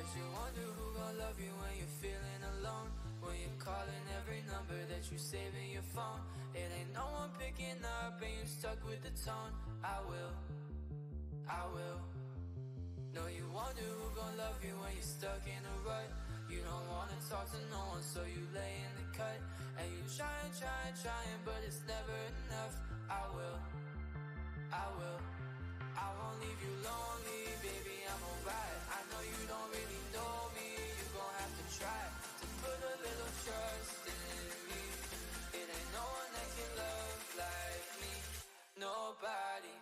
Bet you wonder who gon' love you when you're feeling alone, when you're calling every number that you save in your phone. It ain't no one picking up and you stuck with the tone. I will. No, you wonder who gon' love you when you're stuck in a rut. You don't wanna talk to no one, so you lay in the cut. And you trying, but it's never enough. I will. I won't leave you lonely, baby, I'm alright. I know you don't really know me, you gon' have to try to put a little trust in me. It ain't no one that can love like me. Nobody.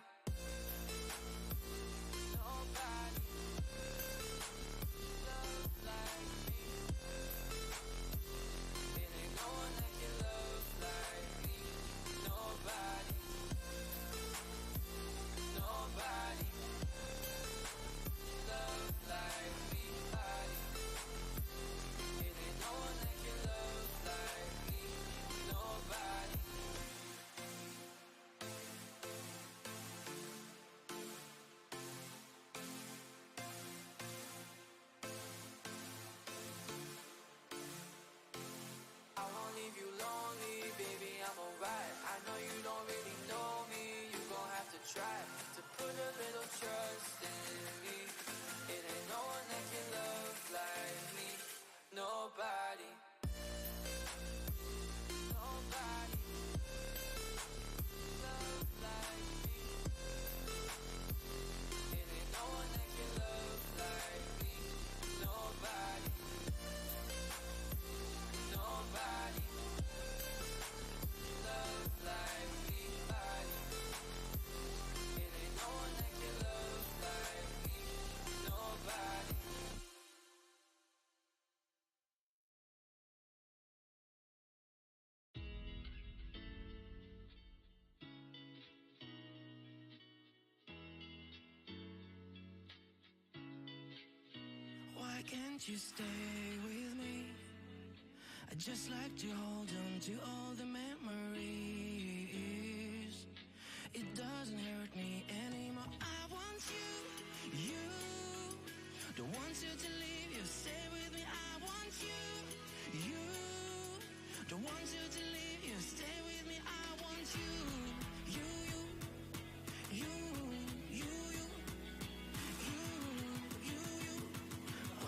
Nobody love like me. It ain't no one that can love like me. Nobody. Nobody love like me. It ain't no one that can love like me. Nobody. I won't leave you lonely, baby, I'm alright. I know you don't really know me, you gon' have to try to put a little trust in me. It ain't no one that can love like me. Nobody. Nobody love like me. It ain't no one that can love like me. Nobody. Nobody love like me. It ain't no one that can love like me. Nobody. Why can't you stay with me? I just like to hold on to all the memories. It doesn't hurt me anymore. I want you. Don't want you to leave, you stay with me. I want you. Don't want you to leave, you stay with me. I want you. You, you, you, you, you, you. Oh,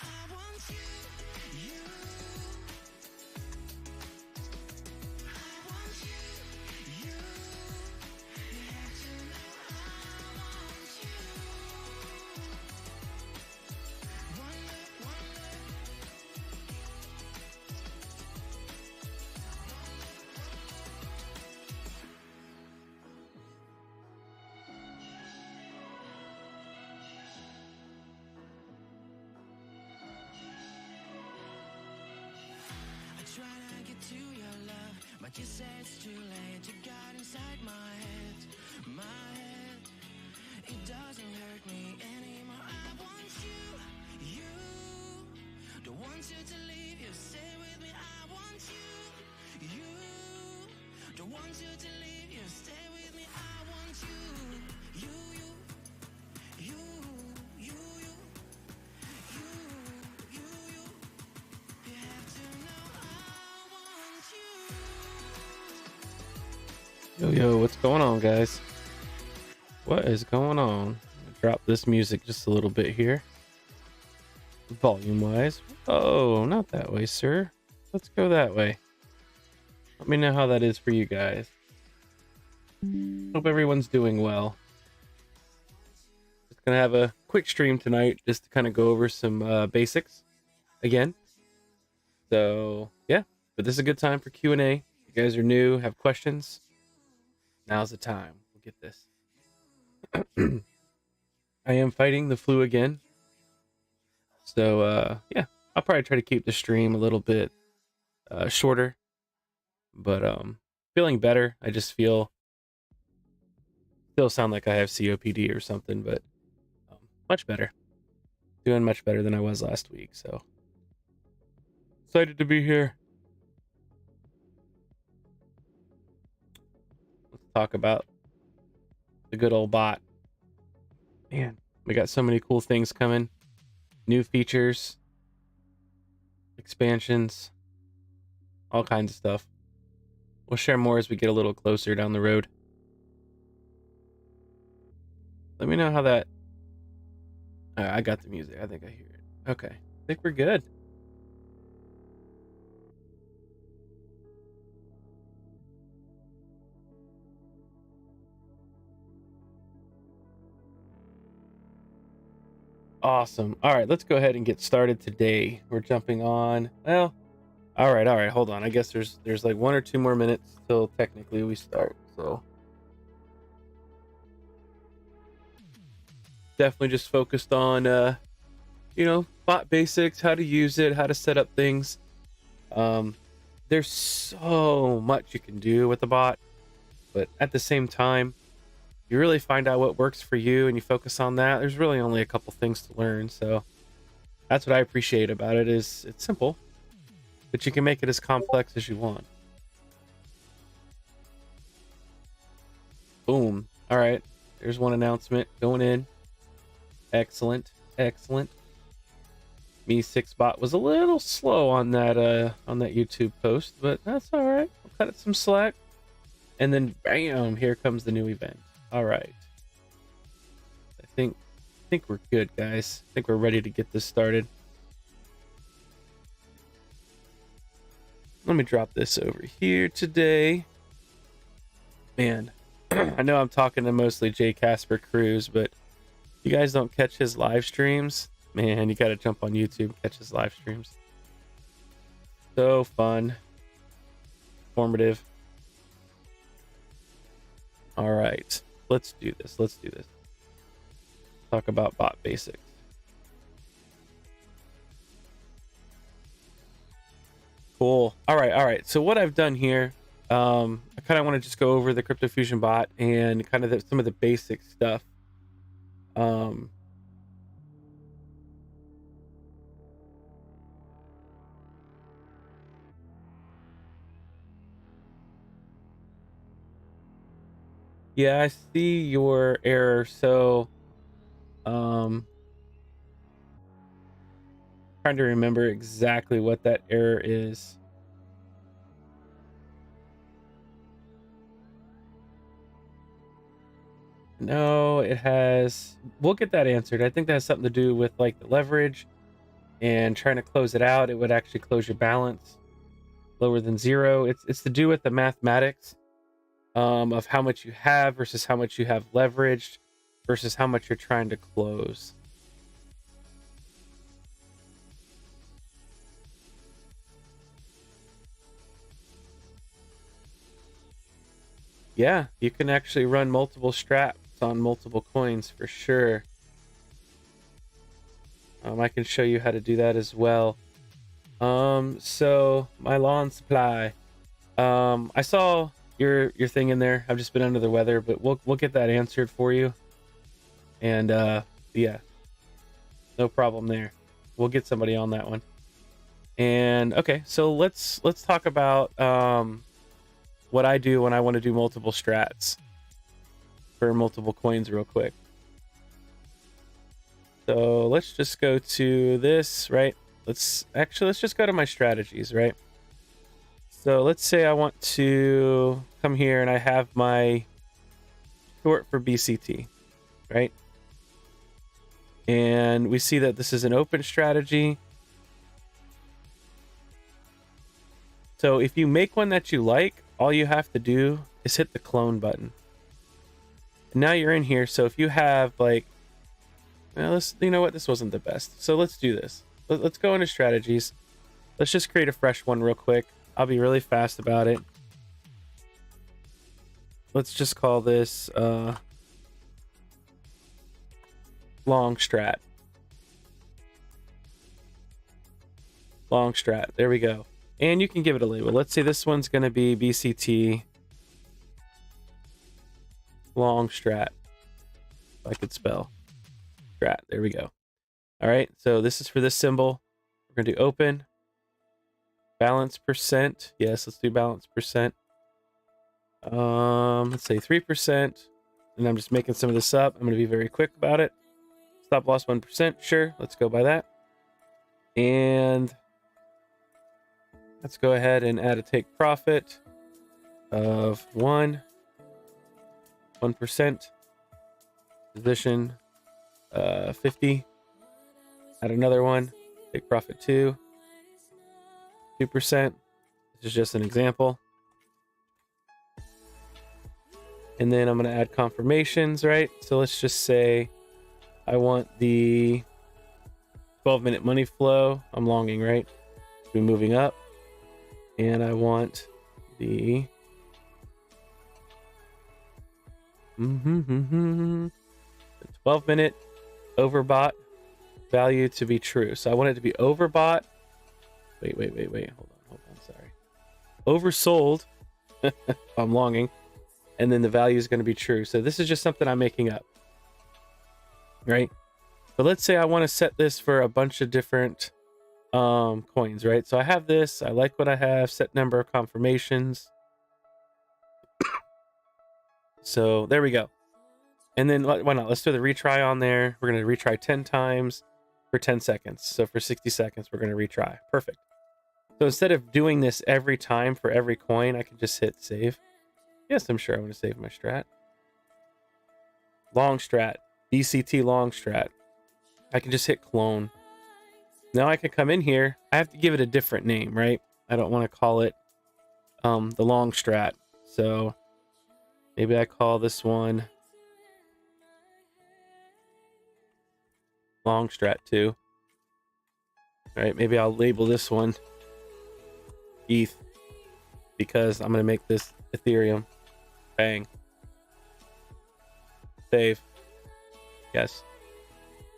I want you. You. I want you. You. You have to know I want you. One look, one look. I try to get to your love, but you say it's too late. You got inside my head, my head. It doesn't hurt me anymore. I want you. Don't want you to leave, you stay with me. I want you. Don't want you to leave, you stay with me. I want you. You, you, you, you, you, you, you. You have to know I want you. Yo, what's going on, guys? What is going on? Drop this music just a little bit here, volume wise. Oh, not that way, sir. Let's go that way. Let me know how that is for you guys. Hope everyone's doing well. Just gonna have a quick stream tonight just to kind of go over some basics again. So yeah, but this is a good time for Q&A. If you guys are new, have questions, now's the time. We'll get this. I am fighting the flu again. So yeah, I'll probably try to keep the stream a little bit shorter. But feeling better. I just still sound like I have COPD or something, but much better. Doing much better than I was last week, so excited to be here. Let's talk about the good old bot. Man, let We got so many cool things coming. New features, expansions, all kinds of stuff. We'll share more as we get a little closer down the road. Let me know how that... I got the music. I think I hear it. Okay. I think we're good. Awesome. All right, let's go ahead and get started today. We're jumping on. Well, all right. Hold on. I guess there's like 1 or 2 more minutes till technically we start. So definitely just focused on bot basics, how to use it, how to set up things. There's so much you can do with the bot, but at the same time, you really find out what works for you and you focus on that. There's really only a couple things to learn. So that's what I appreciate about it, is it's simple, but you can make it as complex as you want. Boom. All right. There's one announcement going in. Excellent. Me6 bot was a little slow on that YouTube post, but that's all right. We'll cut it some slack. And then bam, here comes the new event. All right. I think we're good, guys. I think we're ready to get this started. Let me drop this over here today. Man, I know I'm talking to mostly J. Casper Cruz, but you guys don't catch his live streams, man, you got to jump on YouTube and catch his live streams. So fun. Informative. All right. Let's do this. Talk about bot basics. Cool. All right. So what I've done here, I kind of want to just go over the Crypto Fusion bot and kind of some of the basic stuff. Yeah, I see your error. So, trying to remember exactly what that error is. No, it has... We'll get that answered. I think that has something to do with like the leverage and trying to close it out. It would actually close your balance lower than 0. It's to do with the mathematics of how much you have versus how much you have leveraged versus how much you're trying to close. Yeah, you can actually run multiple straps on multiple coins for sure. I can show you how to do that as well. So my lawn supply. I saw your thing in there. I've just been under the weather, but we'll get that answered for you. And yeah, no problem there. We'll get somebody on that one. And okay, so let's talk about what I do when I want to do multiple strats for multiple coins real quick. So let's just go to this, right? Let's just go to my strategies, right? So let's say I want to come here and I have my short for BCT, right? And we see that this is an open strategy. So if you make one that you like, all you have to do is hit the clone button. And now you're in here. So if you have like, well, you know what? This wasn't the best. So let's do this. Let's go into strategies. Let's just create a fresh one real quick. I'll be really fast about it. Let's just call this long strat. Long strat. There we go. And you can give it a label. Let's say this one's going to be BCT long strat. If I could spell strat. There we go. All right. So this is for this symbol. We're going to do open. Balance percent. Yes, let's do balance percent. Let's say 3%. And I'm just making some of this up. I'm going to be very quick about it. Stop loss 1%. Sure, let's go by that. And let's go ahead and add a take profit of 1%. Position 50. Add another one. Take profit 2%. This is just an example. And then I'm going to add confirmations, right? So let's just say I want the 12-minute money flow. I'm longing, right? Be moving up. And I want the 12-minute overbought value to be true. So I want it to be overbought. Wait. Hold on. Sorry. Oversold. I'm longing. And then the value is going to be true. So this is just something I'm making up. Right? But let's say I want to set this for a bunch of different coins, right? So I have this. I like what I have. Set number of confirmations. So there we go. And then why not? Let's do the retry on there. We're going to retry 10 times for 10 seconds. So for 60 seconds, we're going to retry. Perfect. So instead of doing this every time for every coin, I can just hit save. Yes, I'm sure I want to save my strat. Long strat. BCT long strat. I can just hit clone. Now I can come in here. I have to give it a different name, right? I don't want to call it the long strat. So maybe I call this one long strat 2. All right, maybe I'll label this one ETH because I'm going to make this Ethereum. Bang. Save. Yes.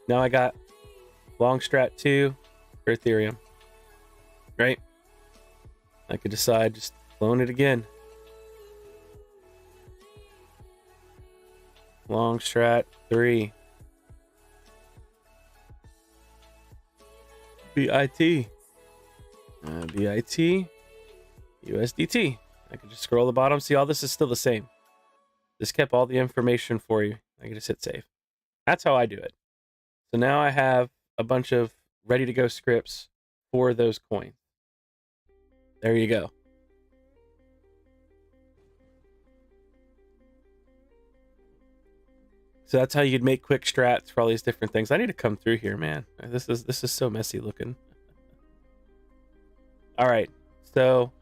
Now I got long strat 2 for Ethereum. Right? I could decide just clone it again. Long strat 3. BIT. BIT. USDT. I can just scroll the bottom. See, all this is still the same. This kept all the information for you. I can just hit save. That's how I do it. So now I have a bunch of ready to go scripts for those coins. There you go. So that's how you'd make quick strats for all these different things. I need to come through here, man. This is so messy looking. All right. So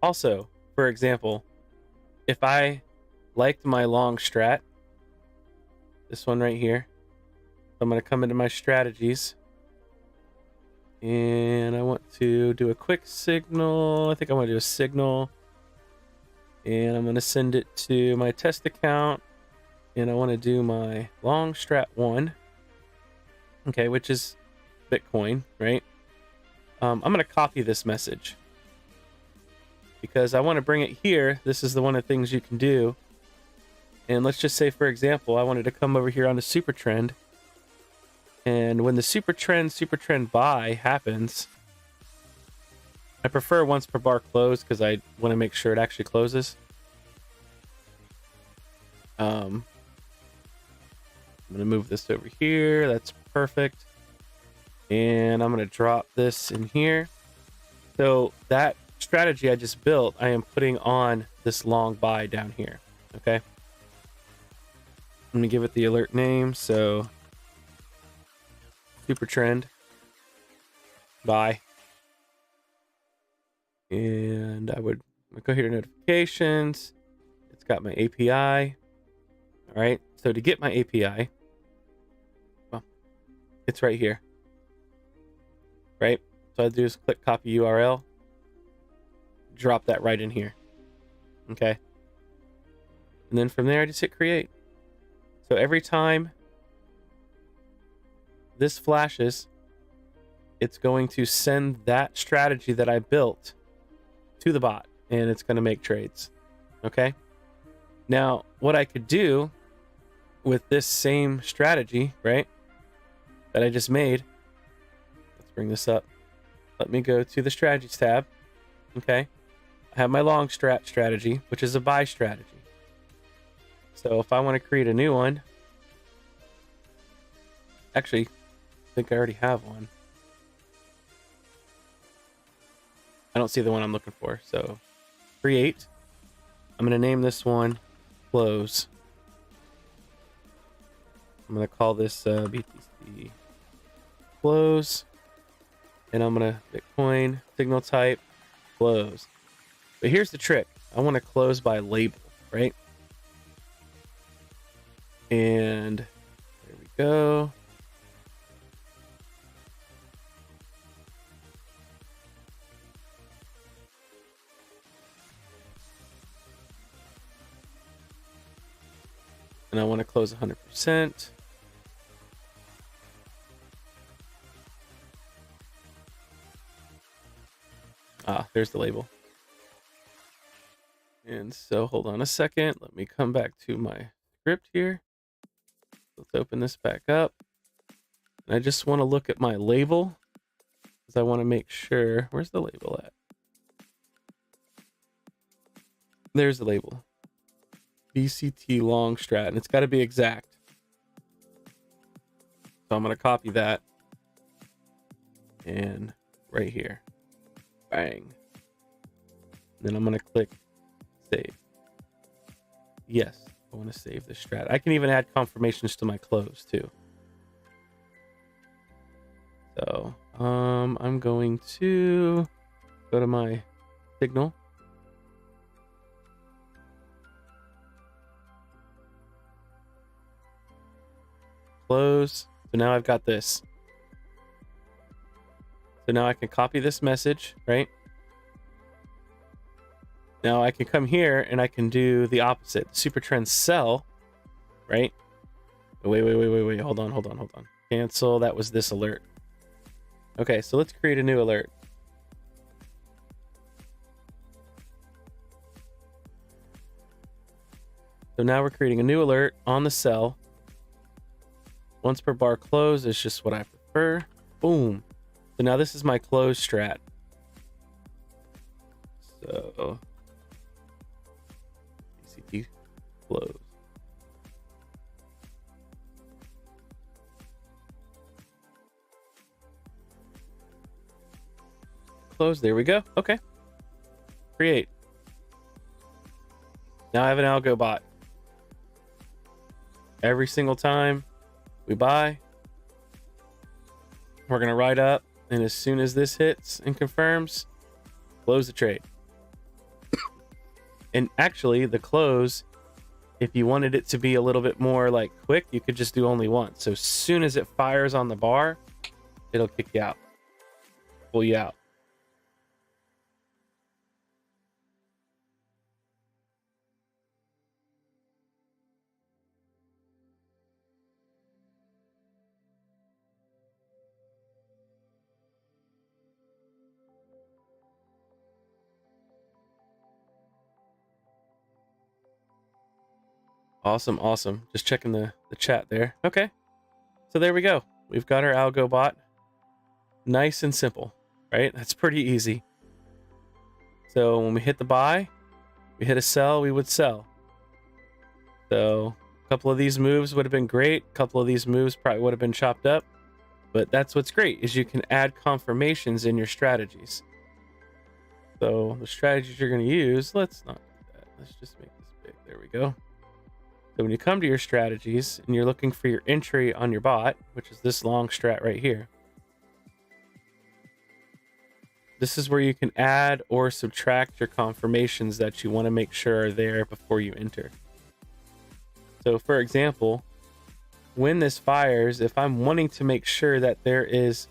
also, for example, if I liked my long strat, this one right here, I'm going to come into my strategies and I want to do a quick signal. I think I want to do a signal and I'm going to send it to my test account and I want to do my long strat 1. Okay, which is Bitcoin, right? I'm going to copy this message because I want to bring it here. This is the one of the things you can do. And let's just say, for example, I wanted to come over here on the super trend. And when the super trend buy happens, I prefer once per bar close because I want to make sure it actually closes. I'm going to move this over here. That's perfect. And I'm going to drop this in here. So that strategy I just built, I am putting on this long buy down here. Okay. I'm going to give it the alert name. So super trend buy. And I would go here to notifications. It's got my API. All right. So to get my API, well, it's right here. Right? So I do is click copy URL, drop that right in here. Okay. And then from there, I just hit create. So every time this flashes, it's going to send that strategy that I built to the bot and it's going to make trades. Okay. Now, what I could do with this same strategy, right, that I just made, let's bring this up. Let me go to the strategies tab. Okay. I have my long strategy, which is a buy strategy. So if I want to create a new one, Actually, I think I already have one. I don't see the one I'm looking for. So create. I'm going to name this one close. I'm going to call this BTC close. And I'm going to Bitcoin signal type close. But here's the trick. I want to close by label, right? And there we go. And I want to close 100%. There's the label. And so hold on a second. Let me come back to my script here. Let's open this back up. And I just want to look at my label because I want to make sure. Where's the label at? There's the label. BCT long strat, and it's got to be exact. So I'm going to copy that. And right here. Bang. Then I'm going to click save. Yes, I want to save this strat. I can even add confirmations to my close too. So I'm going to go to my signal. Close. So now I've got this. So now I can copy this message, right? Now I can come here and I can do the opposite. Super trend sell, right? Wait. Hold on. Cancel. That was this alert. Okay, so let's create a new alert. So now we're creating a new alert on the sell. Once per bar close is just what I prefer. Boom. So now this is my close strat. So BCT close. Close. There we go. Okay. Create. Now I have an algo bot. Every single time we buy, we're going to write up, and as soon as this hits and confirms, close the trade. And actually, the close, if you wanted it to be a little bit more like quick, you could just do only once. So as soon as it fires on the bar, it'll kick you out, pull you out. Awesome. Just checking the chat there. Okay. So there we go. We've got our algo bot. Nice and simple, right? That's pretty easy. So when we hit the buy, we hit a sell, we would sell. So a couple of these moves would have been great. A couple of these moves probably would have been chopped up. But that's what's great is you can add confirmations in your strategies. So the strategies you're going to use, let's not do that. Let's just make this big. There we go. So when you come to your strategies and you're looking for your entry on your bot, which is this long strat right here, this is where you can add or subtract your confirmations that you want to make sure are there before you enter. So for example, when this fires, if I'm wanting to make sure that there is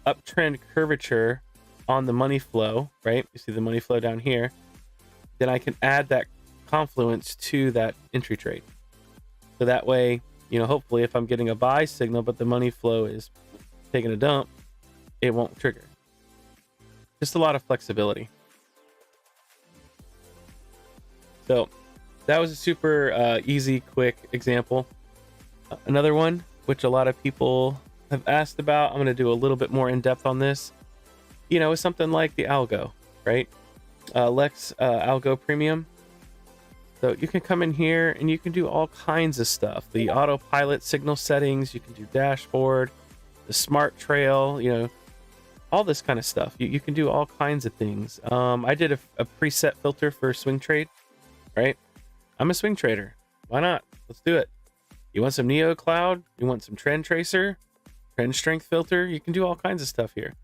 uptrend curvature on the money flow, right? You see the money flow down here, then I can add that confluence to that entry trade. So that way, hopefully if I'm getting a buy signal, but the money flow is taking a dump, it won't trigger. Just a lot of flexibility. So that was a super easy, quick example. Another one, which a lot of people have asked about, I'm going to do a little bit more in depth on this, is something like the algo, right? Lex Algo Premium. So you can come in here and you can do all kinds of stuff. The autopilot signal settings, you can do dashboard, the smart trail, you know, all this kind of stuff. You can do all kinds of things. I did a preset filter for swing trade, right? I'm a swing trader. Why not? Let's do it. You want some Neo Cloud? You want some trend tracer, trend strength filter? You can do all kinds of stuff here.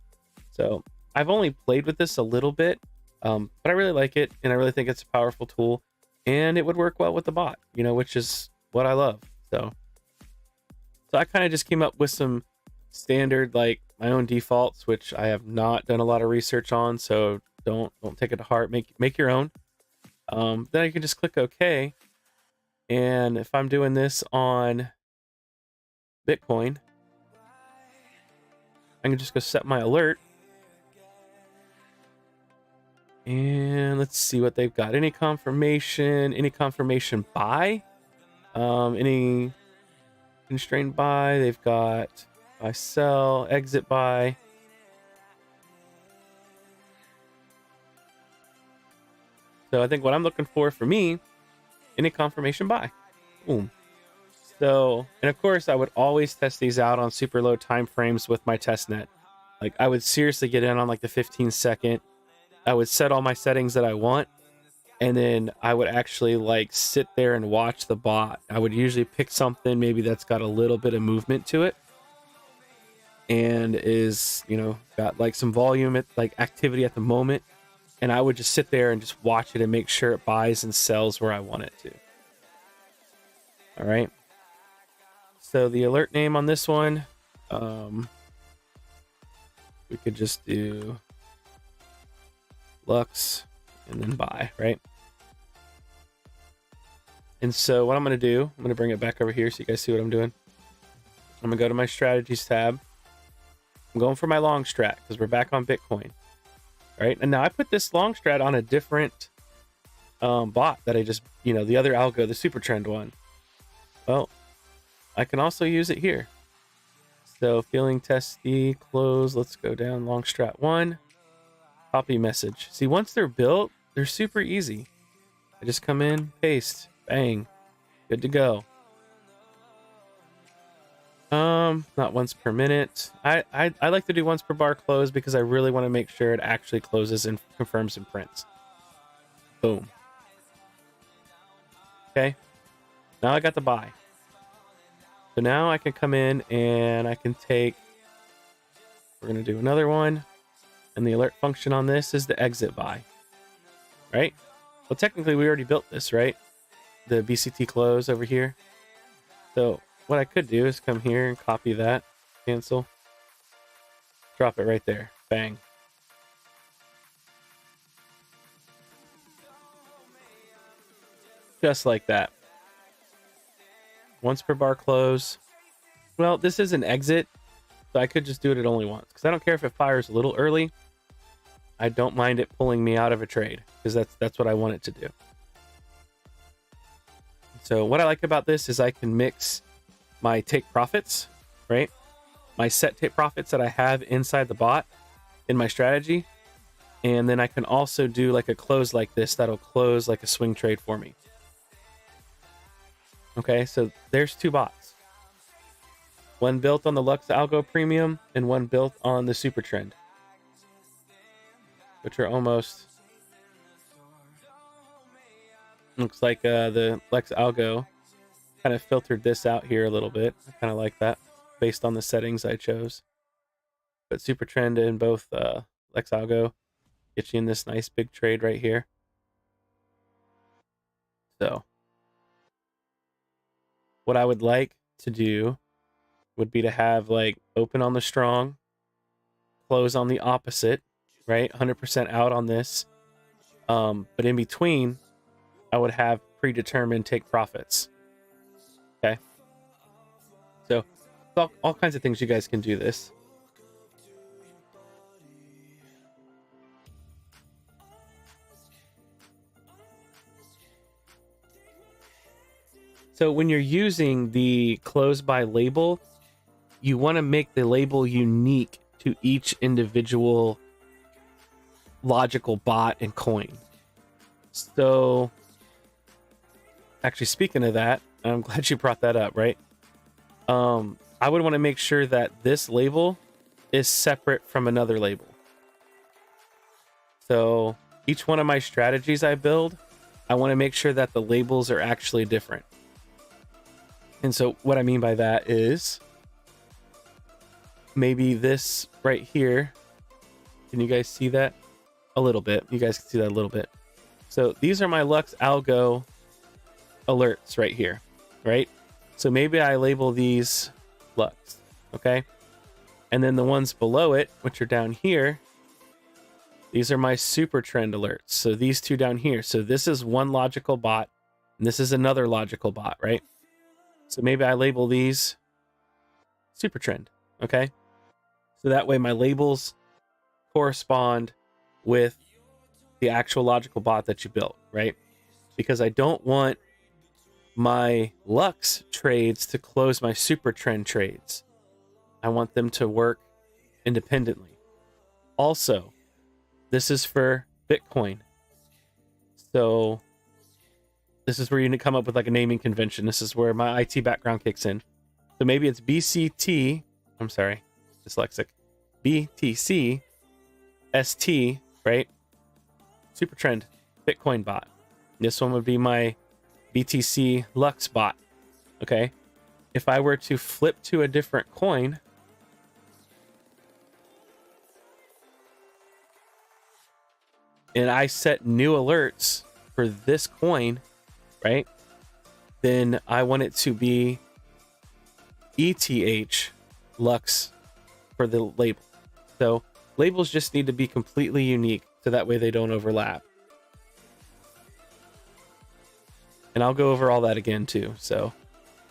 So I've only played with this a little bit, but I really like it, and I really think it's a powerful tool, and it would work well with the bot, you know, which is what I love. So I kind of just came up with some standard, like my own defaults, which I have not done a lot of research on. So don't take it to heart. Make your own. Then I can just click OK. And if I'm doing this on Bitcoin, I can just go set my alert. And let's see what they've got. Any confirmation buy? Any constrained buy? They've got buy, sell, exit buy. So I think what I'm looking for me, any confirmation buy. Boom. So, and of course I would always test these out on super low time frames with my test net. Like I would seriously get in on like the 15-second. I would set all my settings that I want, and then I would actually like sit there and watch the bot. I would usually pick something maybe that's got a little bit of movement to it and is, you know, got like some volume at like activity at the moment, and I would just sit there and just watch it and make sure it buys and sells where I want it to. All right. So the alert name on this one, we could just do Lux and then buy, right? And so what I'm going to do, I'm going to bring it back over here so you guys see what I'm doing. I'm going to go to my strategies tab. I'm going for my long strat because we're back on Bitcoin, right? And now I put this long strat on a different bot that I just, you know, the other algo, the super trend one. Well, I can also use it here. So feeling testy, close. Let's go down long strat 1. Copy message. See, once they're built, they're super easy. I just come in, paste, bang, good to go. Not once per minute. I like to do once per bar close because I really want to make sure it actually closes and confirms and prints. Boom. Okay. Now I got the buy. So now I can come in and I can take, we're going to do another one. And the alert function on this is the exit buy, right? Well, technically we already built this, right? The BCT close over here. So what I could do is come here and copy that, cancel, drop it right there, bang. Just like that. Once per bar close. Well, this is an exit, so I could just do it at only once because I don't care if it fires a little early. I don't mind it pulling me out of a trade because that's what I want it to do. So what I like about this is I can mix my take profits, right? My set take profits that I have inside the bot in my strategy. And then I can also do like a close like this that'll close like a swing trade for me. Okay, so there's two bots. One built on the Lux Algo Premium and one built on the Super Trend, which are almost, looks like the Lex Algo kind of filtered this out here a little bit. I kind of like that based on the settings I chose. But Super Trend and both Lex Algo get you in this nice big trade right here. So what I would like to do would be to have like open on the strong, close on the opposite, right? 100% out on this. But in between, I would have predetermined take profits. Okay. So all kinds of things you guys can do this. So when you're using the close by label, you want to make the label unique to each individual logical bot and coin. So Actually, speaking of that, I'm glad you brought that up, right? I would want to make sure that this label is separate from another label. So each one of my strategies I build, I want to make sure that the labels are actually different. And so what I mean by that is maybe this right here. Can you guys see that? A little bit. You guys can see that a little bit. So these are my Lux Algo alerts right here, right? So maybe I label these Lux, okay? And then the ones below it, which are down here, these are my super trend alerts. So these two down here. So this is one logical bot, and this is another logical bot, right? So maybe I label these super trend, okay? So that way my labels correspond with the actual logical bot that you built, right? Because I don't want my Lux trades to close my super trend trades. I want them to work independently. Also, this is for Bitcoin. So this is where you need to come up with like a naming convention. This is where my IT background kicks in. So maybe it's BCT, I'm sorry, dyslexic, BTC ST, right? Super trend Bitcoin bot. This one would be my BTC Lux bot. Okay. If I were to flip to a different coin, and I set new alerts for this coin, right? Then I want it to be ETH Lux for the label. So labels just need to be completely unique so that way they don't overlap. And I'll go over all that again too. So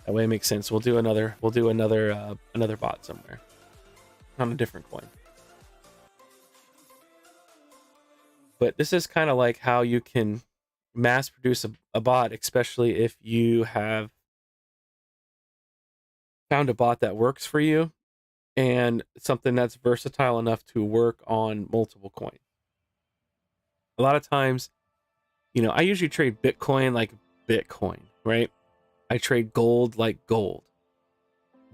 that way it makes sense. We'll do another bot somewhere on a different coin. But this is kind of like how you can mass produce a bot, especially if you have found a bot that works for you and something that's versatile enough to work on multiple coins. A lot of times, I usually trade Bitcoin like Bitcoin, right? I trade gold like gold.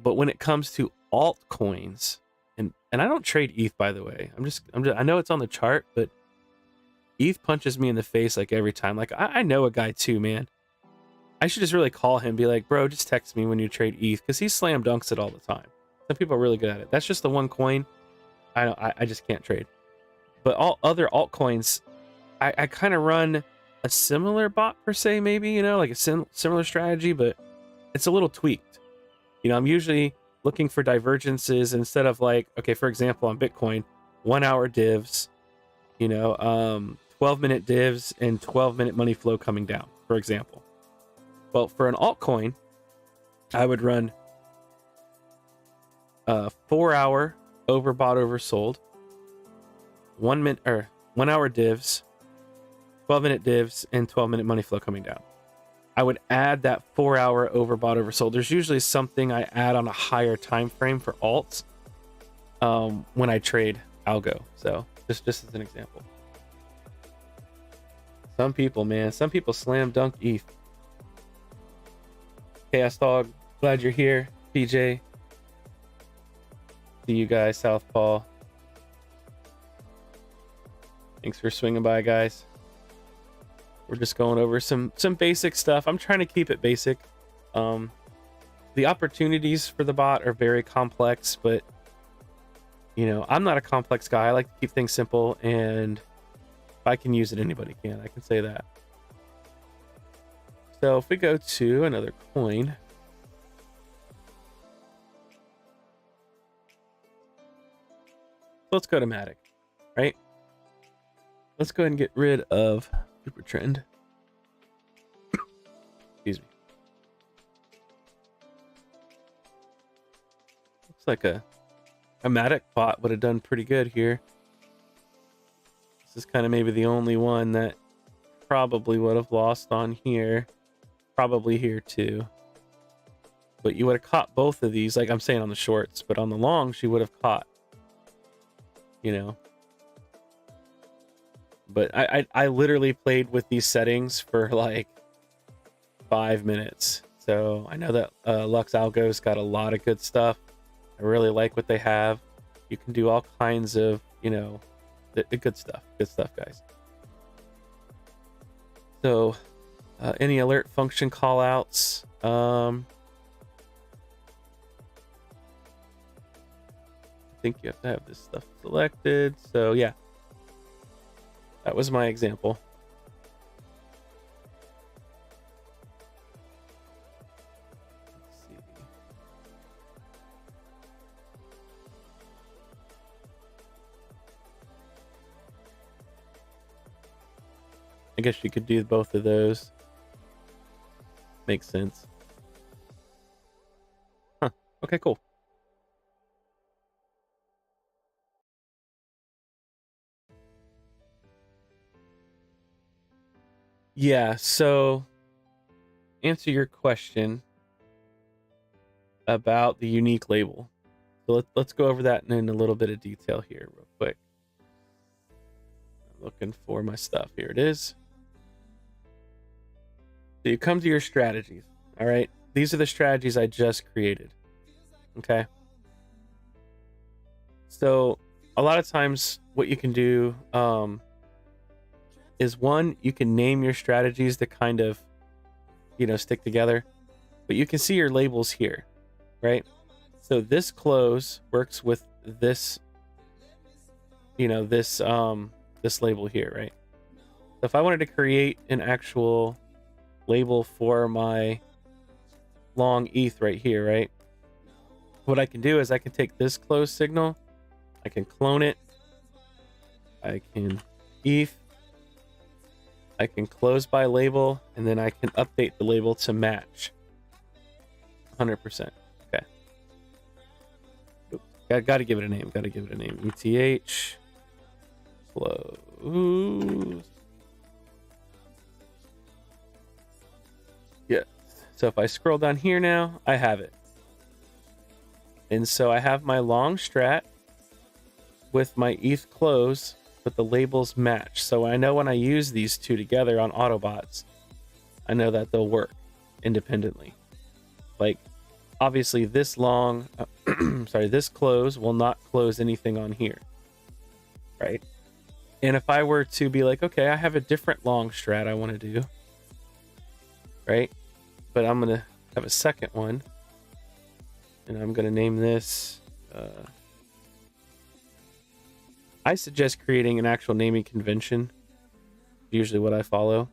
But when it comes to altcoins, and I don't trade ETH, by the way. I know it's on the chart, but ETH punches me in the face like every time. Like I know a guy too, man. I should just really call him, be like, bro, just text me when you trade ETH, because he slam dunks it all the time. Some people are really good at it. That's just the one coin I just can't trade. But all other altcoins, I kind of run a similar bot per se, maybe, like a similar strategy, but it's a little tweaked. I'm usually looking for divergences instead of like, okay, for example, on Bitcoin, 1 hour divs, 12-minute divs and 12-minute money flow coming down, for example. Well, for an altcoin, I would run 4 hour overbought, oversold, 1 minute or 1 hour divs, 12-minute divs, and 12-minute money flow coming down. I would add that 4 hour overbought, oversold. There's usually something I add on a higher time frame for alts when I trade algo. So just as an example. Some people slam dunk ETH. Chaos Dog, glad you're here. PJ, see you guys. Southpaw, thanks for swinging by, guys. We're just going over some basic stuff. I'm trying to keep it basic. The opportunities for the bot are very complex, but I'm not a complex guy. I like to keep things simple, and if I can use it, anybody can. I can say that. So if we go to another coin, let's go to Matic, right? Let's go ahead and get rid of Super Trend. Excuse me. Looks like a Matic bot would have done pretty good here. This is kind of maybe the only one that probably would have lost on here. Probably here too. But you would have caught both of these, like I'm saying on the shorts, but on the longs you would have caught. But I literally played with these settings for like 5 minutes. So I know that Lux Algo's got a lot of good stuff. I really like what they have. You can do all kinds of, the good stuff. Good stuff, guys. So any alert function callouts. I think you have to have this stuff selected. So yeah, that was my example. Let's see. I guess you could do both of those. Makes sense. Huh. Okay, cool. Yeah, so answer your question about the unique label. So let's go over that in a little bit of detail here real quick. I'm looking for my stuff. Here it is. So you come to your strategies. All right. These are the strategies I just created. Okay. So a lot of times what you can do is one, you can name your strategies to kind of, stick together, but you can see your labels here, right? So this close works with this, this label here, right? So if I wanted to create an actual label for my long ETH right here, right? What I can do is I can take this close signal, I can clone it, I can ETH, I can close by label, and then I can update the label to match 100%. Okay. Oops. Got to give it a name. ETH close. Yeah. So if I scroll down here now, I have it. And so I have my long strat with my ETH close, but the labels match. So I know when I use these two together on Autobots, I know that they'll work independently. Like, obviously this long, this close will not close anything on here, right? And if I were to be like, okay, I have a different long strat I want to do, right? But I'm going to have a second one, and I'm going to name this, I suggest creating an actual naming convention. Usually what I follow.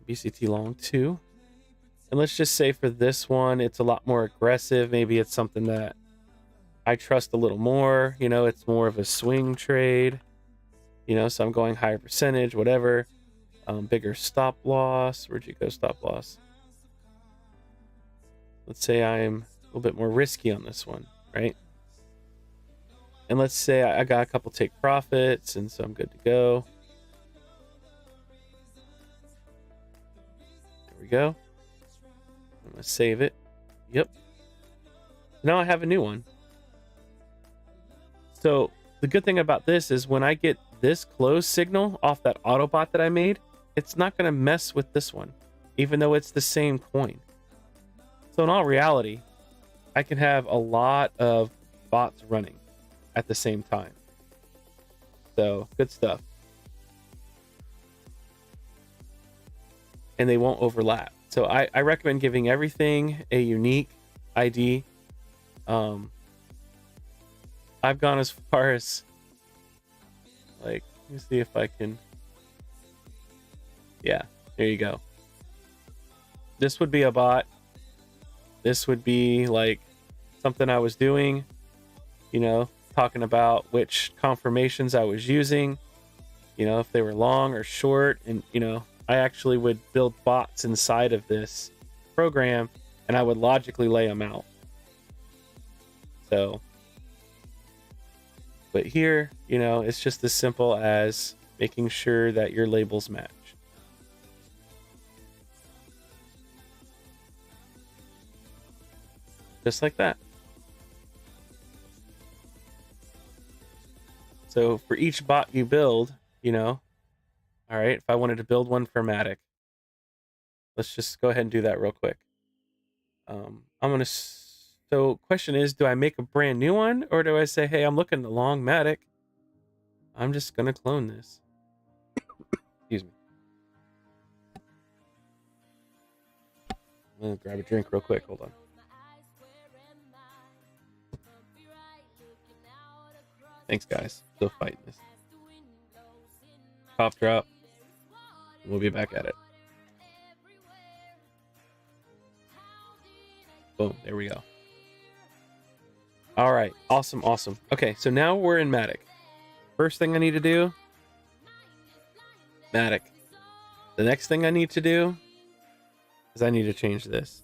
BCT long 2. And let's just say for this one, it's a lot more aggressive. Maybe it's something that I trust a little more. It's more of a swing trade. So I'm going higher percentage, whatever. Bigger stop loss. Where'd you go, stop loss? Let's say I'm a little bit more risky on this one, right? And let's say I got a couple take profits, and so I'm good to go. There we go. I'm going to save it. Yep. Now I have a new one. So the good thing about this is when I get this close signal off that Autobot that I made, it's not going to mess with this one, even though it's the same coin. So in all reality, I can have a lot of bots running at the same time. So good stuff. And they won't overlap. So I recommend giving everything a unique ID. I've gone as far as, like, let me see if I can. Yeah, there you go. This would be a bot. This would be like something I was doing, talking about which confirmations I was using, if they were long or short. And, I actually would build bots inside of this program, and I would logically lay them out. So, but here, it's just as simple as making sure that your labels match. Just like that. So for each bot you build, all right, if I wanted to build one for Matic, Let's just go ahead and do that real quick. So question is, do I make a brand new one, or do I say, hey, I'm looking along Matic. I'm just gonna clone this. Excuse me. I'm gonna grab a drink real quick. Hold on. Thanks, guys. Still fighting this. Cough drop. We'll be back at it. Boom. There we go. All right. Awesome. Awesome. Okay. So now we're in Matic. First thing I need to do, Matic. The next thing I need to do is I need to change this.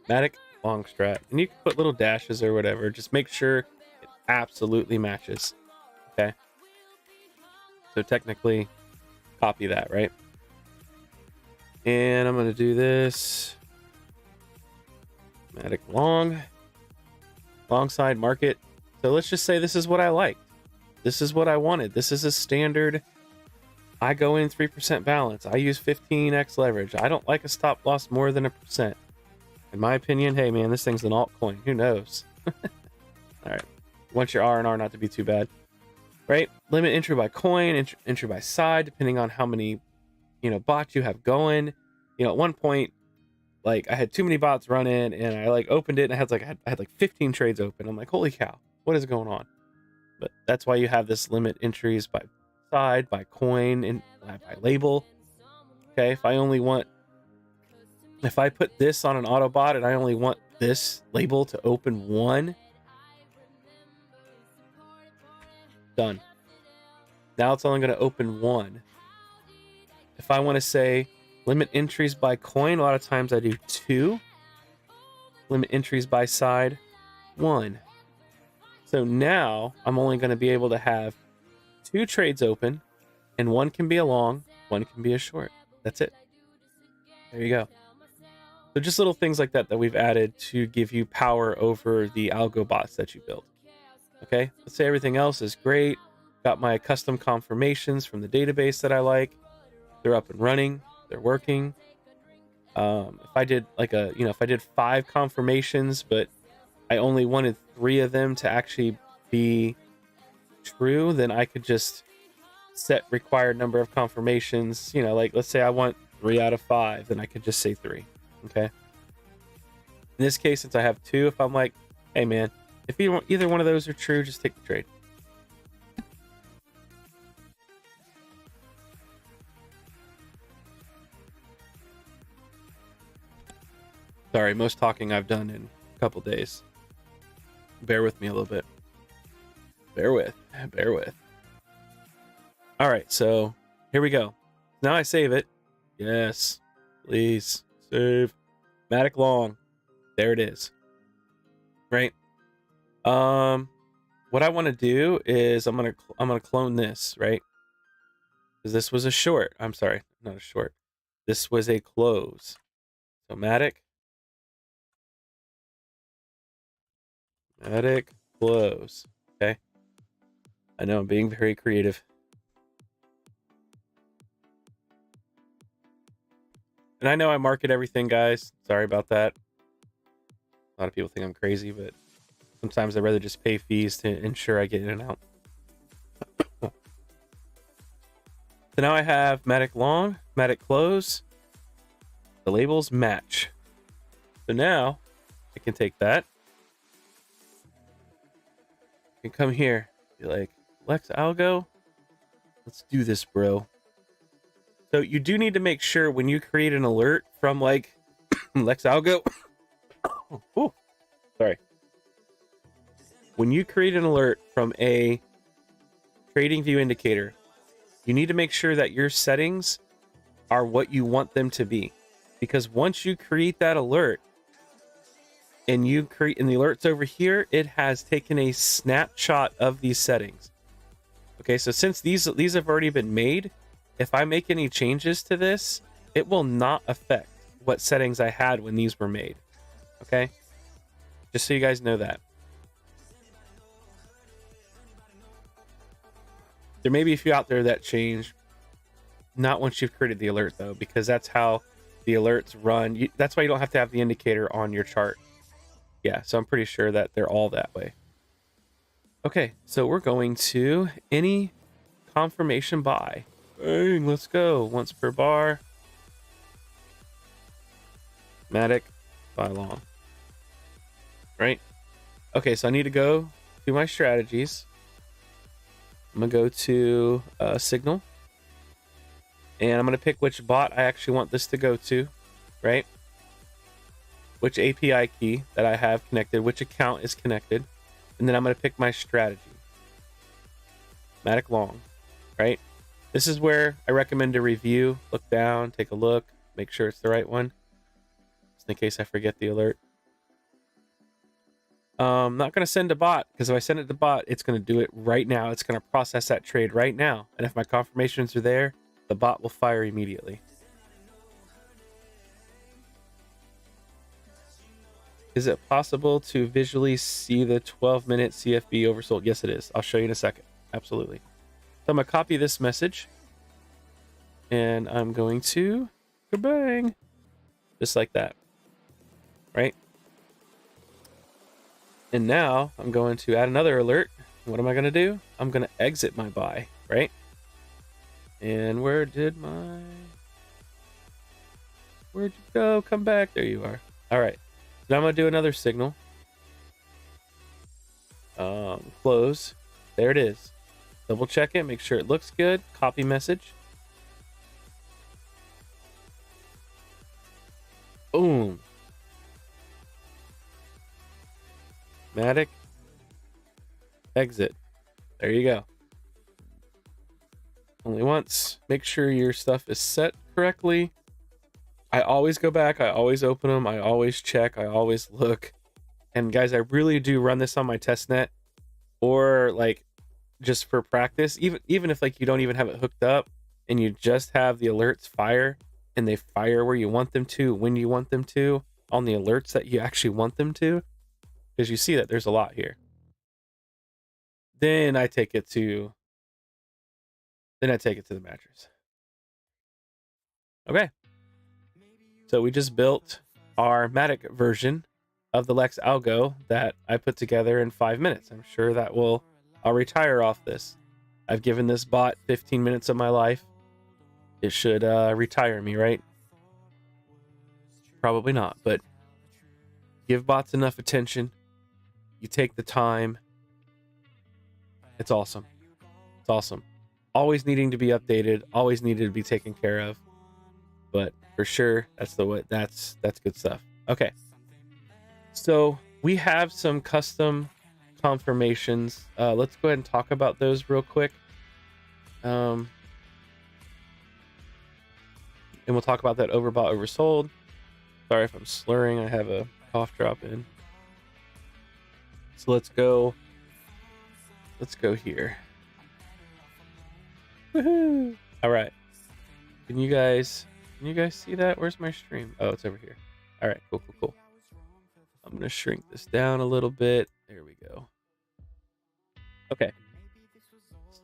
Matic long strat. And you can put little dashes or whatever. Just make sure it absolutely matches. Okay. So technically, copy that, right? And I'm going to do this. Matic long. Long side market. So let's just say this is what I liked. This is what I wanted. This is a standard. I go in 3% balance. I use 15x leverage. I don't like a stop loss more than 1%. In my opinion, hey man, this thing's an altcoin. Who knows? All right. Want your R&R not to be too bad. Right? Limit entry by coin, entry by side, depending on how many, bots you have going. At one point, like I had too many bots running and I like opened it and I had like 15 trades open. I'm like, holy cow, what is going on? But that's why you have this limit entries by side, by coin, and by label. Okay, if I put this on an Autobot and I only want this label to open one, done. Now it's only going to open one. If I want to say limit entries by coin, a lot of times I do 2. Limit entries by side, 1. So now I'm only going to be able to have 2 trades open, and one can be a long, one can be a short. That's it. There you go. So just little things like that we've added to give you power over the algo bots that you build. Okay, let's say everything else is great. Got my custom confirmations from the database that I like. They're up and running. They're working. If I did if I did 5 confirmations, but I only wanted 3 of them to actually be true, then I could just set required number of confirmations. Like let's say I want 3 out of 5, then I could just say 3. Okay. In this case, since I have 2, if I'm like, hey man, if either one of those are true, just take the trade. Sorry, most talking I've done in a couple days. Bear with me a little bit. Bear with. All right, so here we go. Now I save it. Yes, please save. Matic long. There it is. Right. What I want to do is I'm gonna clone this, right? Because this was a short. I'm sorry, not a short. This was a close. So Matic close. Okay. I know I'm being very creative. And I know I market everything, guys. Sorry about that. A lot of people think I'm crazy, but sometimes I'd rather just pay fees to ensure I get in and out. So now I have Matic long, Matic close. The labels match. So now I can take that. I can come here, be like, Lex Algo, let's do this, bro. So you do need to make sure when you create an alert from like Lex Algo. Oh, sorry. When you create an alert from a trading view indicator, you need to make sure that your settings are what you want them to be. Because once you create that alert and the alert's over here, it has taken a snapshot of these settings. Okay, so since these have already been made, if I make any changes to this, it will not affect what settings I had when these were made. Okay? Just so you guys know that. There may be a few out there that change. Not once you've created the alert though, because that's how the alerts run. That's why you don't have to have the indicator on your chart. Yeah, so I'm pretty sure that they're all that way. Okay, so we're going to any confirmation buy. Bang, let's go. Once per bar. Matic, buy long. Right? Okay, so I need to go to my strategies. I'm going to go to Signal. And I'm going to pick which bot I actually want this to go to. Right? Which API key that I have connected, which account is connected. And then I'm going to pick my strategy. Matic long. Right? This is where I recommend to review, look down, take a look, make sure it's the right one. Just in case I forget the alert. I'm not going to send a bot, because if I send it to bot, it's going to do it right now. It's going to process that trade right now. And if my confirmations are there, the bot will fire immediately. Is it possible to visually see the 12-minute CFB oversold? Yes, it is. I'll show you in a second. Absolutely. So I'm going to copy this message. And I'm going to bang. Just like that. Right? And now I'm going to add another alert. What am I going to do? I'm going to exit my buy, right? And where'd you go? Come back. There you are. All right. So now I'm going to do another signal. Close. There it is. Double check it. Make sure it looks good. Copy message. Boom. Matic. Exit. There you go. Only once. Make sure your stuff is set correctly. I always go back. I always open them. I always check. I always look. And guys, I really do run this on my test net, or like just for practice. Even if like you don't even have it hooked up and you just have the alerts fire, and they fire where you want them to, when you want them to, on the alerts that you actually want them to, because you see that there's a lot here. Then I take it to the mattress. Okay. So we just built our Matic version of the Lex Algo that I put together in 5 minutes. I'm sure that I'll retire off this. I've given this bot 15 minutes of my life. It should retire me, right? Probably not, but give bots enough attention. You take the time. It's awesome. It's awesome. Always needing to be updated, always needed to be taken care of. But for sure, that's good stuff. Okay. So we have some custom confirmations. Let's go ahead and talk about those real quick. And we'll talk about that overbought, oversold. Sorry if I'm slurring. I have a cough drop in. So let's go here. Woohoo! All right. Can you guys see that? Where's my stream? Oh, it's over here. All right, cool. I'm going to shrink this down a little bit. There we go. Okay.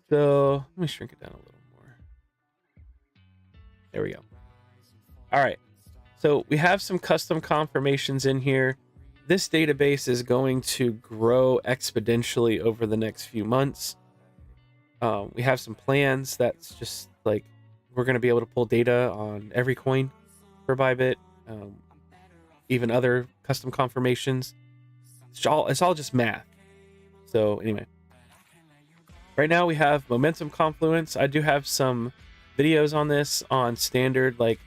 So let me shrink it down a little more. There we go. All right. So we have some custom confirmations in here. This database is going to grow exponentially over the next few months. We have some plans that's just like we're going to be able to pull data on every coin for Bybit, even other custom confirmations. It's all just math. So anyway, right now we have momentum confluence. I do have some videos on this on standard like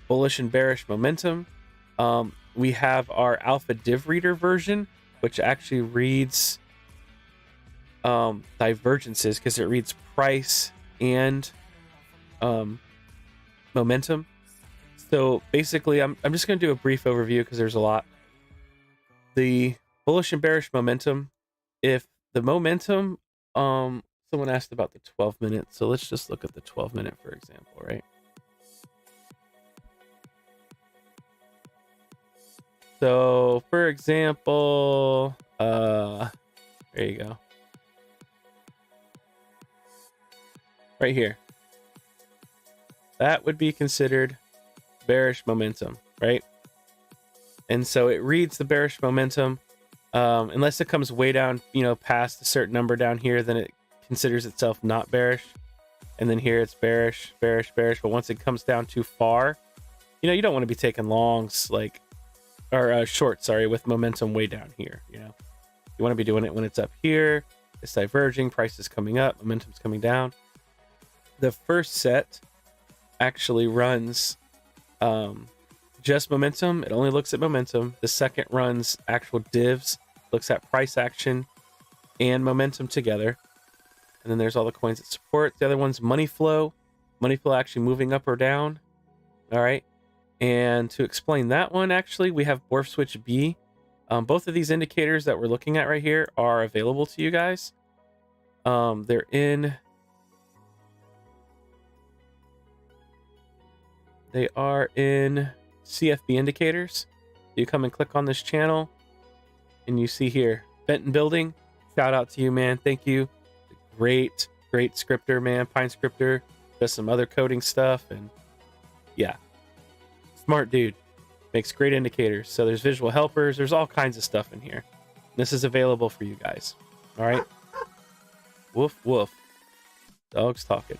bullish and bearish momentum. We have our alpha div reader version, which actually reads divergences because it reads price and momentum. So basically I'm just going to do a brief overview because there's a lot. The bullish and bearish momentum, if the momentum, someone asked about the 12 minute, so let's just look at the 12 minute for example, right? So for example, there you go. right here. That would be considered bearish momentum, right? And so it reads the bearish momentum. Unless it comes way down, past a certain number down here, then it considers itself not bearish. And then here it's bearish, bearish, bearish. But once it comes down too far, you don't want to be taking longs or short, sorry, with momentum way down here. You want to be doing it when it's up here. It's diverging, price is coming up, momentum's coming down. The first set actually runs just momentum. It only looks at momentum. The second runs actual divs, looks at price action and momentum together. And then there's all the coins that support. The other one's money flow actually moving up or down. All right. And to explain that one, actually, we have Morph Switch B. Both of these indicators that we're looking at right here are available to you guys. They're in... They are in CFB indicators. You come and click on this channel and you see here, Benton Building. Shout out to you, man. Thank you. Great scripter, man. Pine scripter. Does some other coding stuff. And yeah, smart dude. Makes great indicators. So there's visual helpers. There's all kinds of stuff in here. This is available for you guys. All right. Woof, woof. Dog's talking.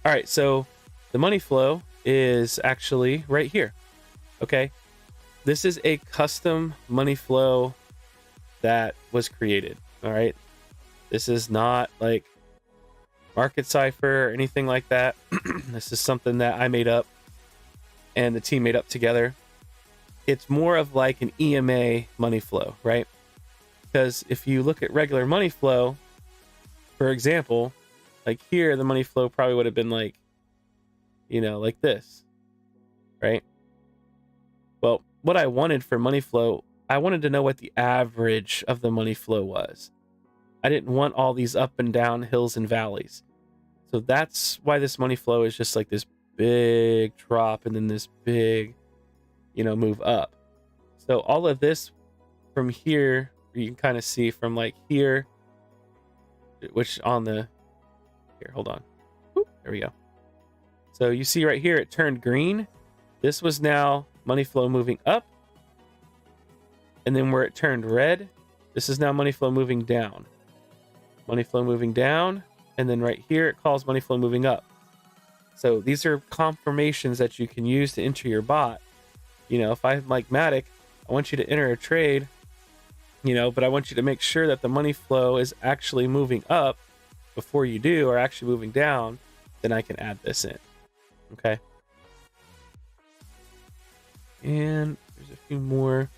All right. So the money flow is actually right here. Okay. This is a custom money flow that was created. All right. This is not like market cipher or anything like that. This is something that I made up and the team made up together. It's more of like an EMA money flow, right? Because if you look at regular money flow, for example, like here, the money flow probably would have been like, like this, right? Well, what I wanted for money flow, I wanted to know what the average of the money flow was. I didn't want all these up and down hills and valleys. So that's why this money flow is just like this big drop and then this big, move up. So all of this from here, you can kind of see from like here, which on the, here, hold on. Oop, there we go. So you see right here, it turned green. This was now money flow moving up. And then where it turned red, this is now money flow moving down. Money flow moving down. And then right here, it calls money flow moving up. So these are confirmations that you can use to enter your bot. If I'm like Matic, I want you to enter a trade, but I want you to make sure that the money flow is actually moving up before you do, or actually moving down, then I can add this in. Okay. And there's a few more.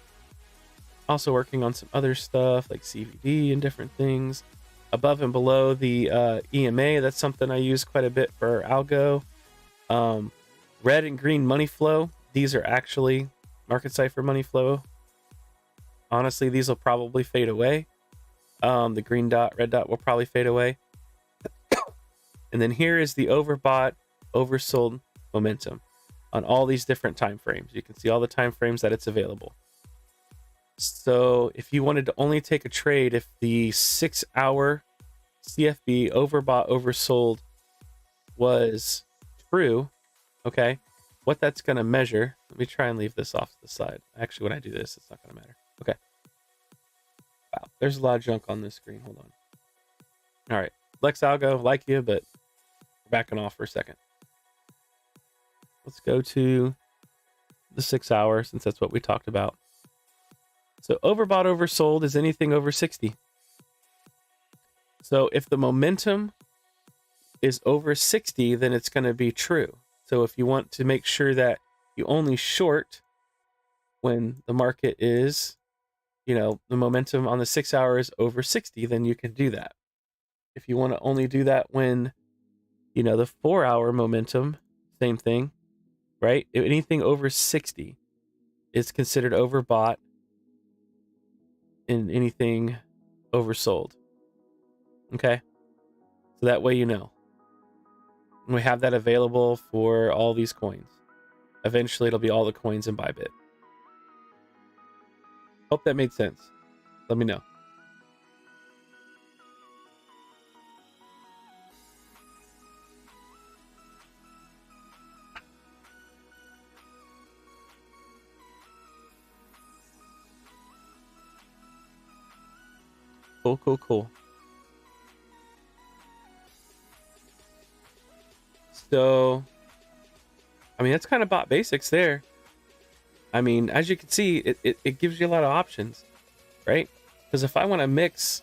Also working on some other stuff like CVD and different things. Above and below the EMA, that's something I use quite a bit for ALGO. Red and green money flow. These are actually market cipher money flow. Honestly, these will probably fade away. The green dot, red dot will probably fade away. And then here is the overbought, oversold momentum on all these different time frames. You can see all the time frames that it's available. So if you wanted to only take a trade if the 6-hour CFB overbought, oversold was true, okay, what that's going to measure, let me try and leave this off to the side. Actually, when I do this, it's not going to matter. Okay. Wow, there's a lot of junk on this screen. Hold on. All right. Lex Algo, like you, but we're backing off for a second. Let's go to the 6-hour, since that's what we talked about. So overbought, oversold is anything over 60. So if the momentum is over 60, then it's going to be true. So if you want to make sure that you only short when the market is, the momentum on the 6-hour is over 60, then you can do that. If you want to only do that when, the 4-hour momentum, same thing, right? If anything over 60 is considered overbought and anything oversold. Okay? So that way you know. And we have that available for all these coins. Eventually it'll be all the coins in Bybit. Hope that made sense. Let me know. Cool. So, I mean, that's kind of bot basics there. I mean, as you can see, it gives you a lot of options, right? Because if I want to mix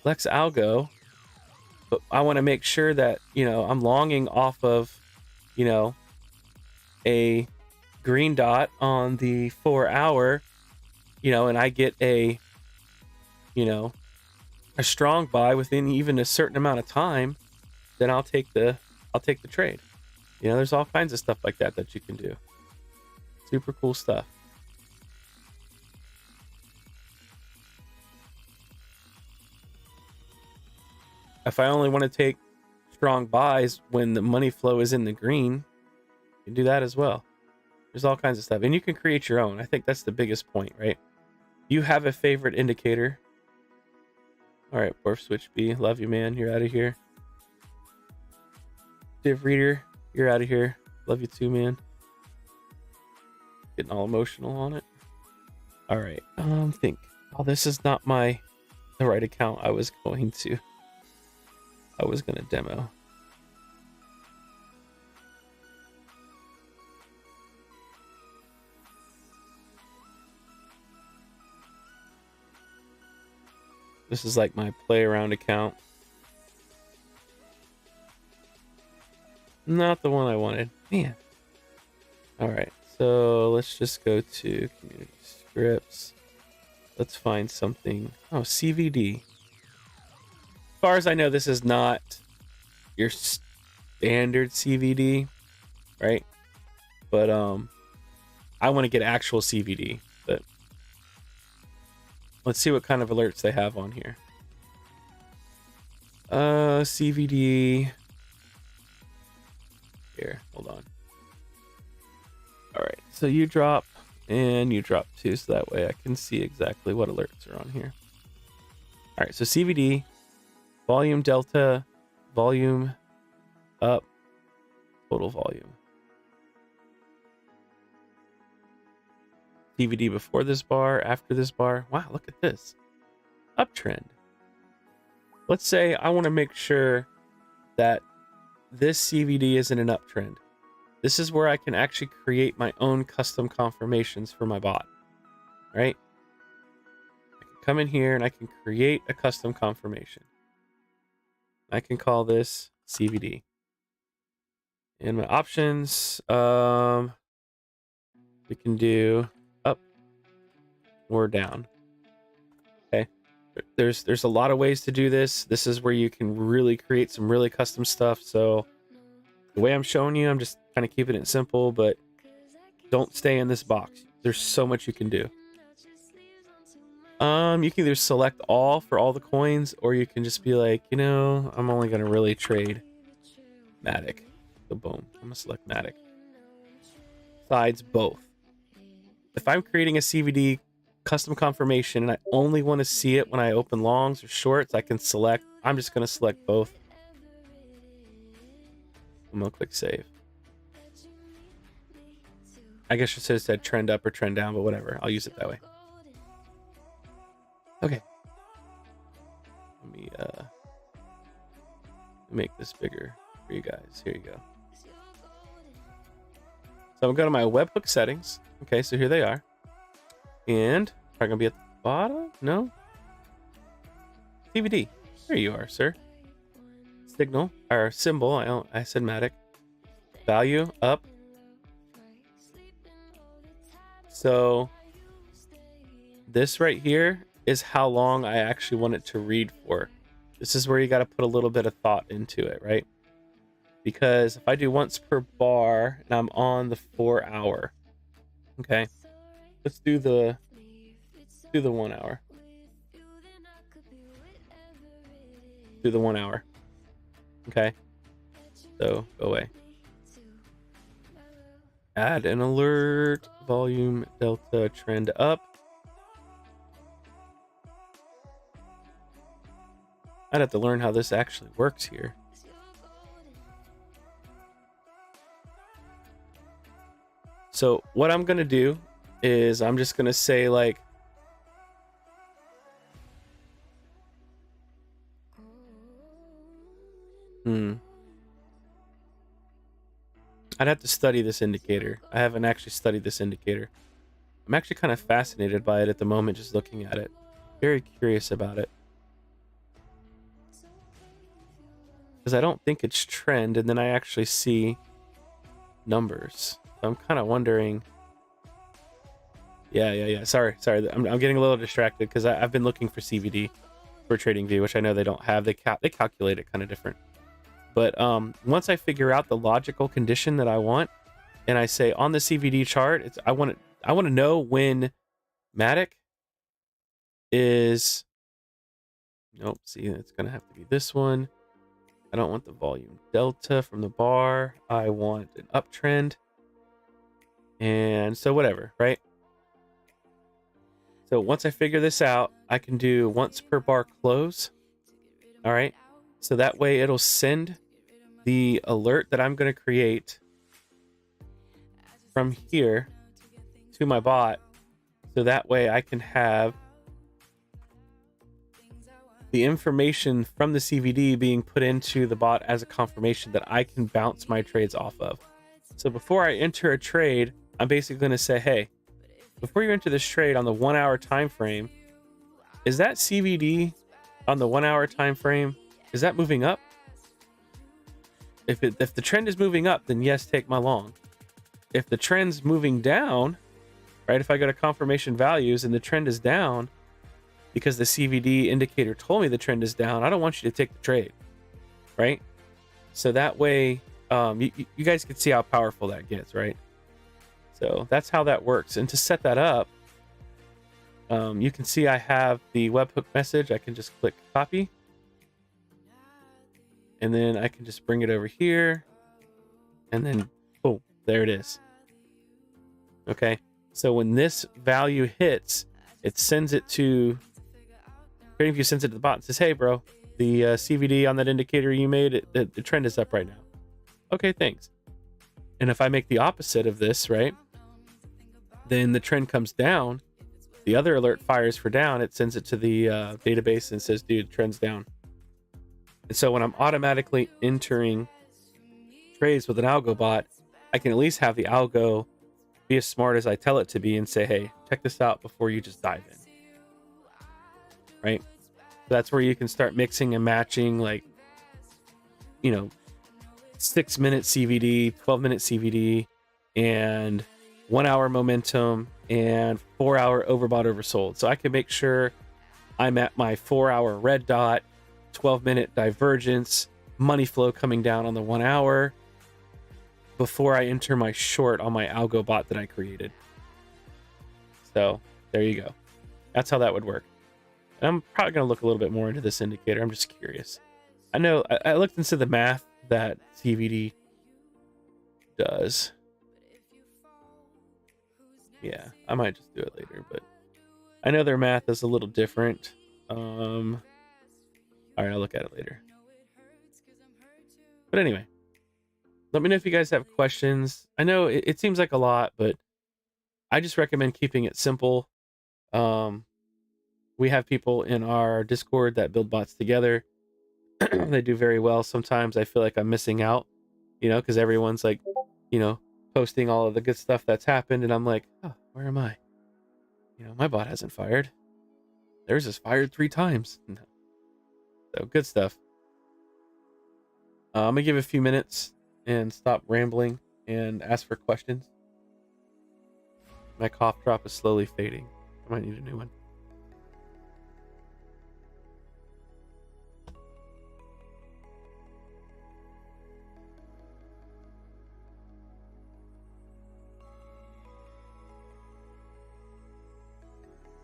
Lex Algo, but I want to make sure that, I'm longing off of, a green dot on the 4 hour, and I get a strong buy within even a certain amount of time, then I'll take the trade. There's all kinds of stuff like that you can do. Super cool stuff. If I only want to take strong buys when the money flow is in the green, you can do that as well. There's all kinds of stuff, and you can create your own. I think that's the biggest point, right? You have a favorite indicator. All right, Borf Switch B, love you, man. You're out of here. Div Reader, you're out of here. Love you too, man. Getting all emotional on it. All right, think. Oh, this is not the right account I was going to demo. This is like my play around account. Not the one I wanted. Man. All right. So let's just go to community scripts. Let's find something. Oh, CVD. As far as I know, this is not your standard CVD, right? But I want to get actual CVD. But let's see what kind of alerts they have on here. CVD. Here, hold on. All right, so you drop and you drop too, so that way I can see exactly what alerts are on here. All right, so CVD, volume delta, volume up, total volume. CVD before this bar, after this bar. Wow, look at this. Uptrend. Let's say I want to make sure that this CVD is in an uptrend. This is where I can actually create my own custom confirmations for my bot, right? I can come in here and I can create a custom confirmation. I can call this CVD. In my options, we can do up or down. Okay. There's a lot of ways to do this. This is where you can really create some really custom stuff. So the way I'm showing you, I'm just kind of keeping it simple, but don't stay in this box. There's so much you can do. You can either select all for all the coins, or you can just be like, I'm only going to really trade Matic. So boom, I'm going to select Matic. Besides both. If I'm creating a CVD custom confirmation and I only want to see it when I open longs or shorts, I can select. I'm just going to select both. I'm going to click save. I guess you should have said trend up or trend down, but whatever. I'll use it that way. Okay. Let me make this bigger for you guys. Here you go. So I'm going to my webhook settings. Okay, so here they are. And are going to be at the bottom? No. CVD. There you are, sir. Signal or symbol. I said Matic. Value up. So this right here is how long I actually want it to read for. This is where you got to put a little bit of thought into it, right? Because if I do once per bar and I'm on the 4 hour, okay, let's do the 1 hour. Do the 1 hour. Okay, so go away. Add an alert, volume delta trend up. I'd have to learn how this actually works here. So what I'm going to do is I'm just going to say like I'd have to study this indicator. I haven't actually studied this indicator. I'm actually kind of fascinated by it at the moment, just looking at it. Very curious about it. Because I don't think it's trend, and then I actually see numbers. So I'm kind of wondering. Yeah. Sorry. I'm getting a little distracted because I've been looking for CVD for TradingView, which I know they don't have. They calculate it kind of different. But once I figure out the logical condition that I want, and I say on the CVD chart, I want to know when Matic is. Nope. See, it's gonna have to be this one. I don't want the volume delta from the bar. I want an uptrend. And so whatever, right? So once I figure this out, I can do once per bar close. All right. So that way it'll send the alert that I'm going to create from here to my bot. So that way I can have the information from the CVD being put into the bot as a confirmation that I can bounce my trades off of. So before I enter a trade, I'm basically going to say, hey, before you enter this trade on the 1 hour time frame, is that CVD on the 1 hour time frame, is that moving up? If the trend is moving up, then yes, take my long. If the trend's moving down, right? If I go to confirmation values and the trend is down because the CVD indicator told me the trend is down, I don't want you to take the trade, right? So that way, you guys can see how powerful that gets, right? So that's how that works. And to set that up, you can see I have the webhook message. I can just click copy. And then I can just bring it over here. And then, oh, there it is. Okay. So when this value hits, it sends it to TradingView, sends it to the bot and says, hey, bro, the CVD on that indicator you made, the trend is up right now. Okay, thanks. And if I make the opposite of this, right, then the trend comes down. The other alert fires for down. It sends it to the database and says, dude, trend's down. And so when I'm automatically entering trades with an algo bot, I can at least have the algo be as smart as I tell it to be and say, hey, check this out before you just dive in. Right? So that's where you can start mixing and matching, like, 6-minute CVD, 12-minute CVD, and 1 hour momentum and 4 hour overbought oversold. So I can make sure I'm at my 4 hour red dot, 12-minute divergence, money flow coming down on the 1 hour before I enter my short on my algo bot that I created. So there you go. That's how that would work. And I'm probably going to look a little bit more into this indicator. I'm just curious. I know I looked into the math that CVD does. Yeah, I might just do it later, but I know their math is a little different. All right, I'll look at it later. But anyway, let me know if you guys have questions. I know it seems like a lot, but I just recommend keeping it simple. We have people in our Discord that build bots together. They do very well. Sometimes I feel like I'm missing out, because everyone's like, posting all of the good stuff that's happened, and I'm like, oh, where am I? My bot hasn't fired. Theirs is fired 3 times. No. So good stuff. I'm gonna give it a few minutes and stop rambling and ask for questions. My cough drop is slowly fading. I might need a new one.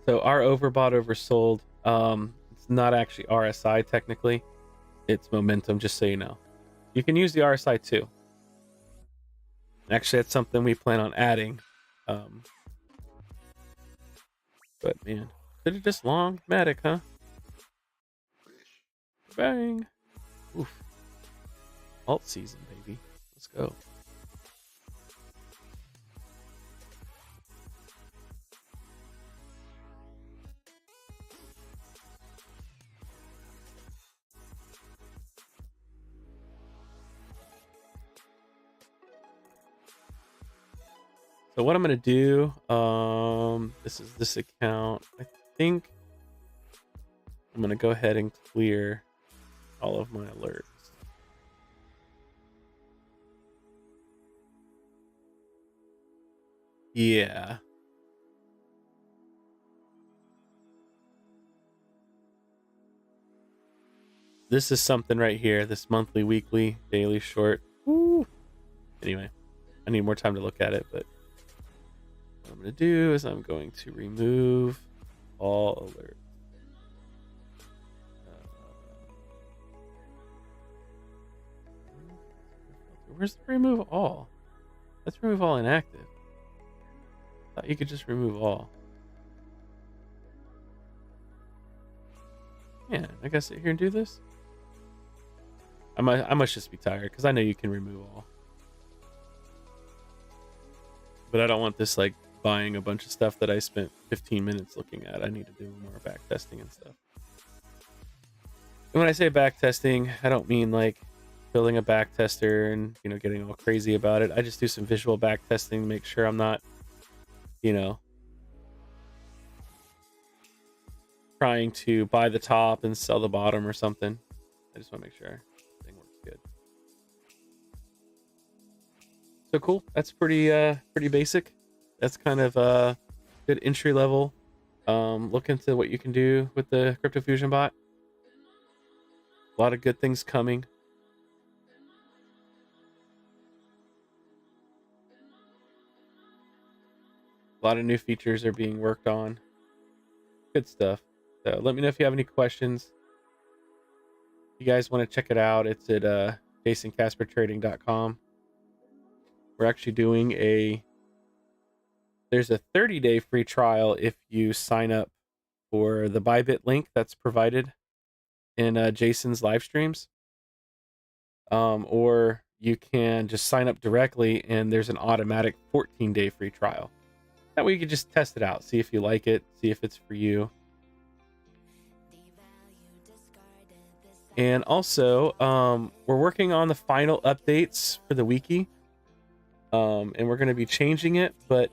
So our overbought oversold, it's not actually RSI technically. It's momentum, just so you know. You can use the RSI too. Actually, that's something we plan on adding. But man, did it just long Matic, huh? Bang. Oof. Alt season, baby. Let's go. So what I'm going to do, this is this account. I think I'm going to go ahead and clear all of my alerts. Yeah. This is something right here. This monthly, weekly, daily, short. Woo. Anyway, I need more time to look at it, but what I'm going to do is I'm going to remove all alerts. Where's the remove all? Let's remove all inactive. Thought you could just remove all. Yeah, I gotta sit here and do this. I must just be tired because I know you can remove all. But I don't want this like buying a bunch of stuff that I spent 15 minutes looking at. I need to do more back testing and stuff. And when I say back testing, I don't mean like building a back tester and, you know, getting all crazy about it. I just do some visual back testing to make sure I'm not, you know, trying to buy the top and sell the bottom or something. I just want to make sure everything works good. So cool. That's pretty basic. That's kind of a good entry level. Look into what you can do with the Crypto Fusion bot. A lot of good things coming. A lot of new features are being worked on. Good stuff. So let me know if you have any questions. If you guys want to check it out, it's at JaysonCapserTrading.com. We're actually doing there's a 30-day free trial if you sign up for the Bybit link that's provided in Jason's live streams. Or you can just sign up directly and there's an automatic 14-day free trial. That way you can just test it out, see if you like it, see if it's for you. And also, we're working on the final updates for the wiki. And we're going to be changing it, but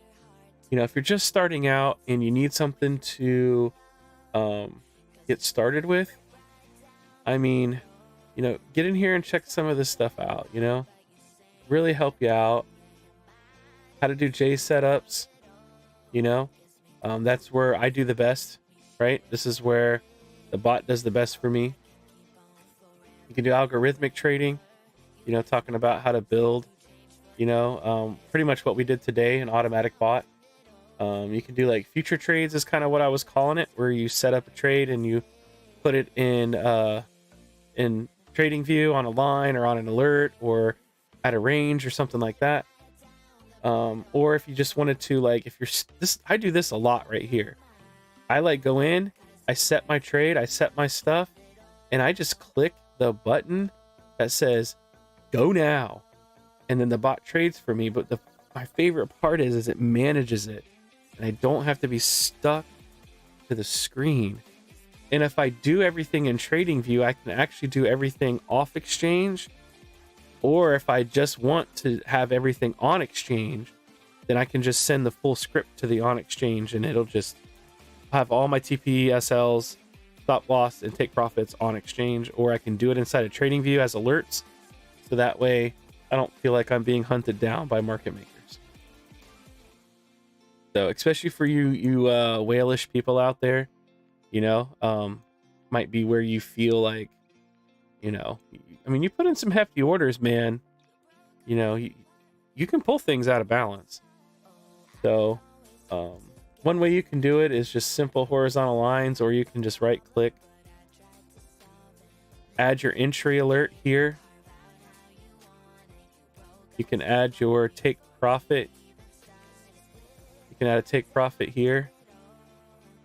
you know, if you're just starting out and you need something to get started with, I mean, you know, get in here and check some of this stuff out, you know, really help you out. How to do J setups, you know, that's where I do the best, right? This is where the bot does the best for me. You can do algorithmic trading, you know, talking about how to build, you know, pretty much what we did today, an automatic bot. You can do like future trades is kind of what I was calling it, where you set up a trade and you put it in trading view on a line or on an alert or at a range or something like that. Or if you just wanted to, like, if you're this, I do this a lot right here. I like go in, I set my trade, I set my stuff, and I just click the button that says go now, and then the bot trades for me. But my favorite part is it manages it, and I don't have to be stuck to the screen. And if I do everything in trading view, I can actually do everything off exchange. Or if I just want to have everything on exchange, then I can just send the full script to the on exchange and it'll just have all my TP, SLs, stop loss, and take profits on exchange. Or I can do it inside of trading view as alerts. So that way I don't feel like I'm being hunted down by market makers. So especially for you whalish people out there, you know, might be where you feel like, you know, I mean, you put in some hefty orders, man, you know, you can pull things out of balance. So one way you can do it is just simple horizontal lines, or you can just right click, add your entry alert here. You can add your take profit. You can add a take profit here.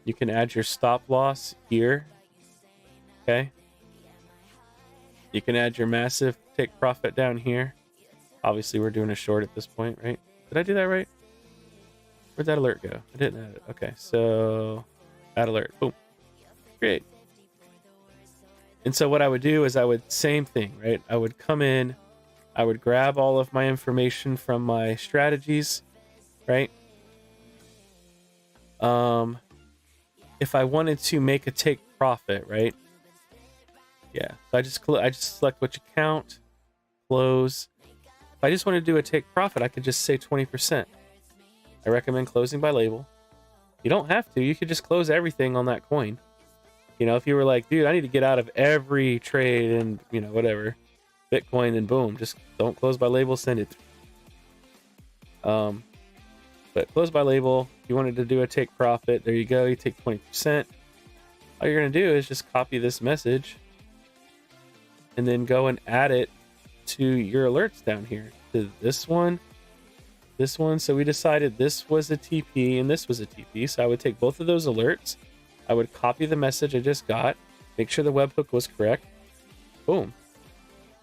You can add your stop loss here. Okay. You can add your massive take profit down here. Obviously, we're doing a short at this point, right? Did I do that right? Where'd that alert go? I didn't add it. Okay, so add alert. Boom. Great. And so what I would do is same thing, right? I would come in, I would grab all of my information from my strategies, right? If I wanted to make a take profit, right? Yeah, so I just select which account, close. If I just want to do a take profit, I could just say 20%. I recommend closing by label. You don't have to. You could just close everything on that coin. You know, if you were like, dude, I need to get out of every trade and, you know, whatever, Bitcoin, then boom, just don't close by label, send it. But close by label, if you wanted to do a take profit, there you go. You take 20%. All you're going to do is just copy this message and then go and add it to your alerts down here, to this one. So we decided this was a TP and this was a TP. So I would take both of those alerts. I would copy the message I just got, make sure the webhook was correct. Boom.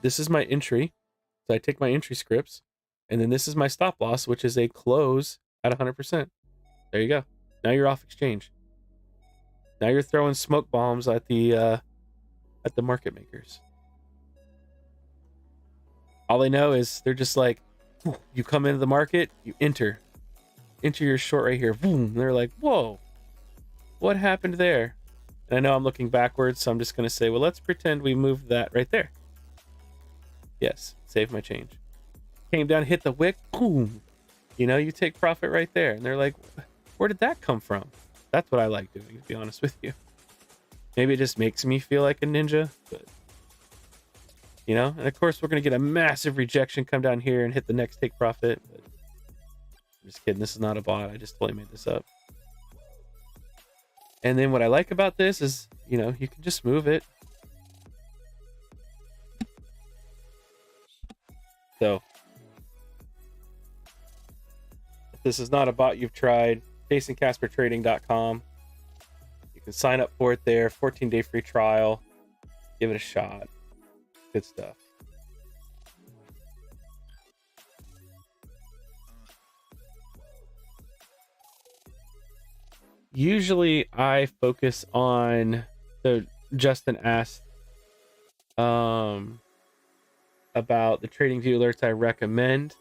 This is my entry. So I take my entry scripts, and then this is my stop loss, which is a close at 100%. There you go. Now you're off exchange. Now you're throwing smoke bombs at the market makers. All they know is they're just like, you come into the market, you enter your short right here. Boom. They're like, whoa, what happened there? And I know I'm looking backwards, so I'm just going to say, well, let's pretend we moved that right there. Yes, save my change. Came down, hit the wick, boom. You know, you take profit right there. And they're like, where did that come from? That's what I like doing, to be honest with you. Maybe it just makes me feel like a ninja, but you know, and of course we're going to get a massive rejection, come down here and hit the next take profit. But I'm just kidding. This is not a bot. I just totally made this up. And then what I like about this is, you know, you can just move it. So if this is not a bot you've tried, JaysonCapserTrading.com. You can sign up for it there. 14-day free trial. Give it a shot. Good stuff. Usually I focus on, so Justin asked about the trading view alerts I recommend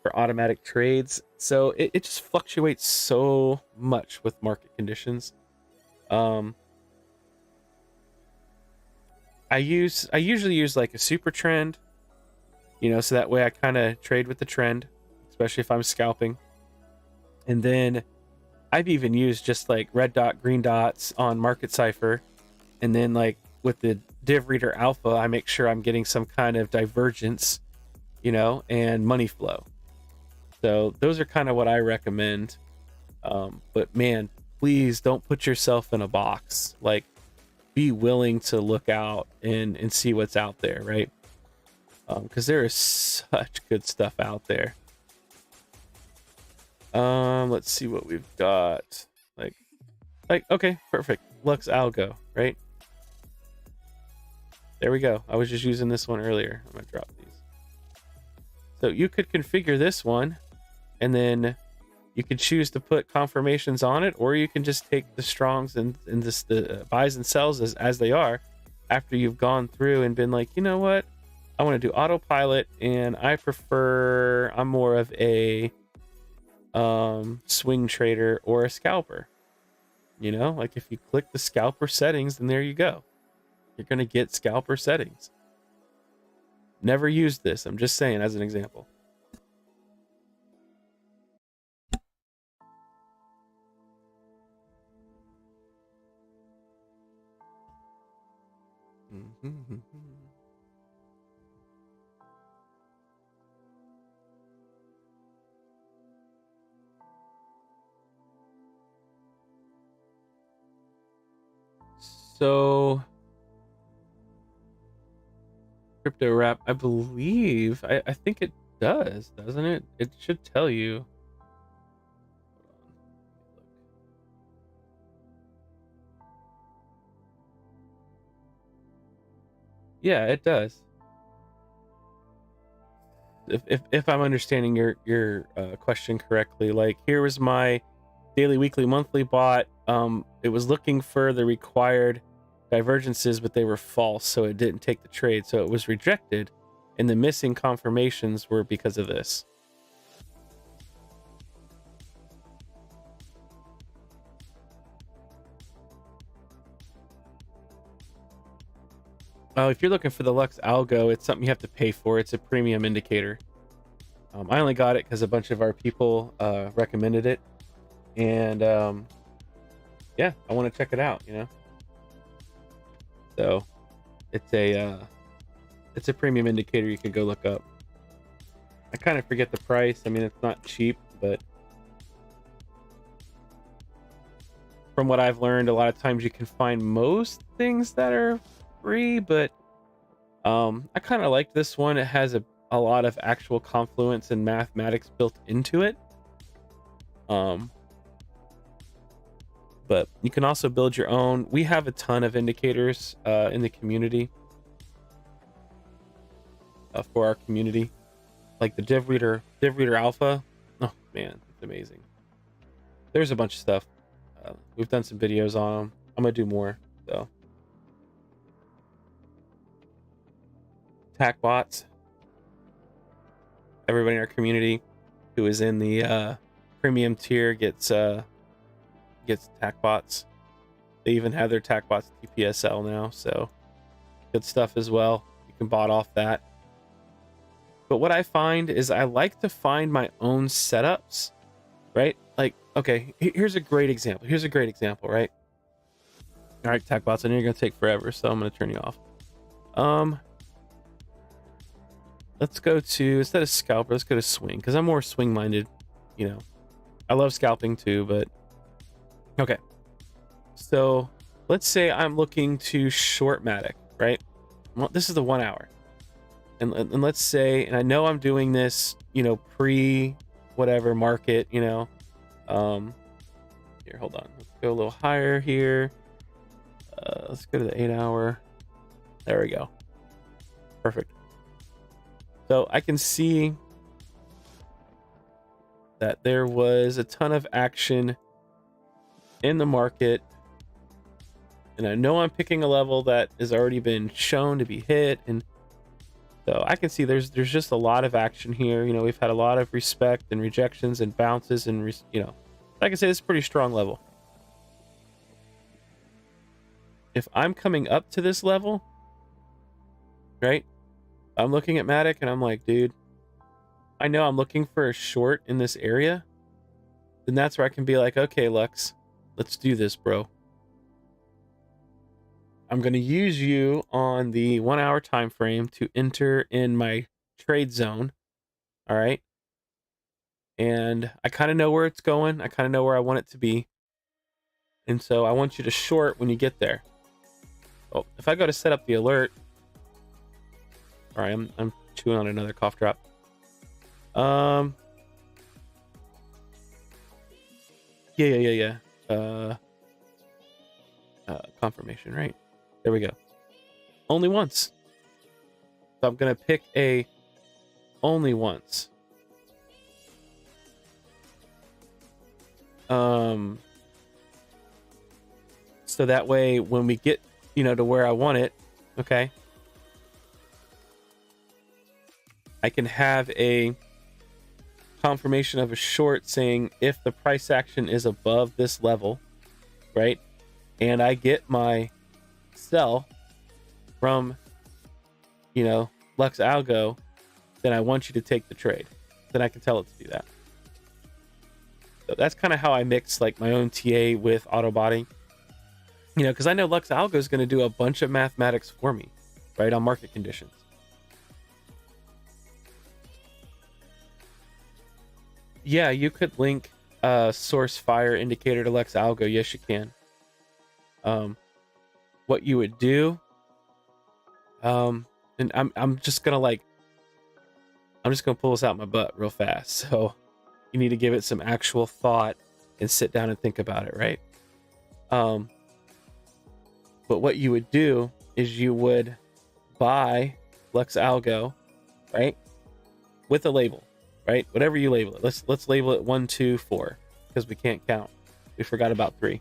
for automatic trades. So it just fluctuates so much with market conditions. I usually use like a super trend, you know, so that way I kind of trade with the trend, especially if I'm scalping. And then I've even used just like red dot, green dots on Market Cipher. And then like with the Div Reader Alpha, I make sure I'm getting some kind of divergence, you know, and money flow. So those are kind of what I recommend. But man, please don't put yourself in a box. Like, be willing to look out and see what's out there, right? Because there is such good stuff out there. Let's see what we've got. Like okay, perfect. Lux Algo, right? There we go. I was just using this one earlier. I'm gonna drop these. So you could configure this one, and then you could choose to put confirmations on it, or you can just take the strongs and just the buys and sells as they are after you've gone through and been like, you know what? I want to do autopilot, and I'm more of a swing trader or a scalper. You know, like if you click the scalper settings, then there you go. You're going to get scalper settings. Never used this. I'm just saying as an example. So crypto wrap, I believe, I think it does, doesn't it? It should tell you. Yeah, it does. If I'm understanding your question correctly, like here was my daily, weekly, monthly bot. It was looking for the required divergences, but they were false, so it didn't take the trade, so it was rejected, and the missing confirmations were because of this. Oh, if you're looking for the Lux Algo, it's something you have to pay for. It's a premium indicator. I only got it because a bunch of our people recommended it, and yeah, I want to check it out. So it's a premium indicator you could go look up. I kind of forget the price. I mean, it's not cheap, but from what I've learned, a lot of times you can find most things that are free, but I kind of like this one. It has a lot of actual confluence and mathematics built into it. But you can also build your own. We have a ton of indicators in the community for our community, like the Div Reader Alpha. Oh man, it's amazing. There's a bunch of stuff. We've done some videos on them. I'm gonna do more. So TAC bots. Everybody in our community who is in the premium tier gets TAC bots. They even have their TAC bots TPSL now, so good stuff as well. You can bot off that. But what I find is I like to find my own setups, right? Like, okay, here's a great example. Right? All right, TAC bots, I know you're gonna take forever, so I'm gonna turn you off. Let's go to, instead of scalper, let's go to swing, because I'm more swing minded. I love scalping too, but okay. So let's say I'm looking to short Matic, right? Well, this is the 1 hour. And let's say, and I know I'm doing this, pre whatever market, here, hold on. Let's go a little higher here. Let's go to the 8 hour. There we go. Perfect. So I can see that there was a ton of action in the market, and I know I'm picking a level that has already been shown to be hit, and so I can see there's just a lot of action here. We've had a lot of respect and rejections and bounces, and I can say this is a pretty strong level. If I'm coming up to this level, right, I'm looking at Matic and I'm like, dude, I know I'm looking for a short in this area, then that's where I can be like, okay, Lux, let's do this, bro. I'm going to use you on the 1 hour time frame to enter in my trade zone. All right. And I kind of know where it's going. I kind of know where I want it to be. And so I want you to short when you get there. Oh, if I go to set up the alert. All right, I'm chewing on another cough drop. Yeah. Confirmation, right? There we go. Only once. So I'm gonna pick a only once. So that way when we get, to where I want it, okay, I can have a confirmation of a short saying if the price action is above this level, right, and I get my sell from Lux Algo, then I want you to take the trade. Then I can tell it to do that. So that's kind of how I mix like my own TA with autobotting, because I know Lux Algo is going to do a bunch of mathematics for me, right, on market conditions. Yeah, you could link source fire indicator to Lux Algo. Yes, you can. What you would do, and I'm just gonna pull this out my butt real fast. So you need to give it some actual thought and sit down and think about it, right? But what you would do is you would buy Lux Algo, right, with a label, right? Whatever you label it. Let's label it 1, 2, 4 because we can't count. We forgot about 3.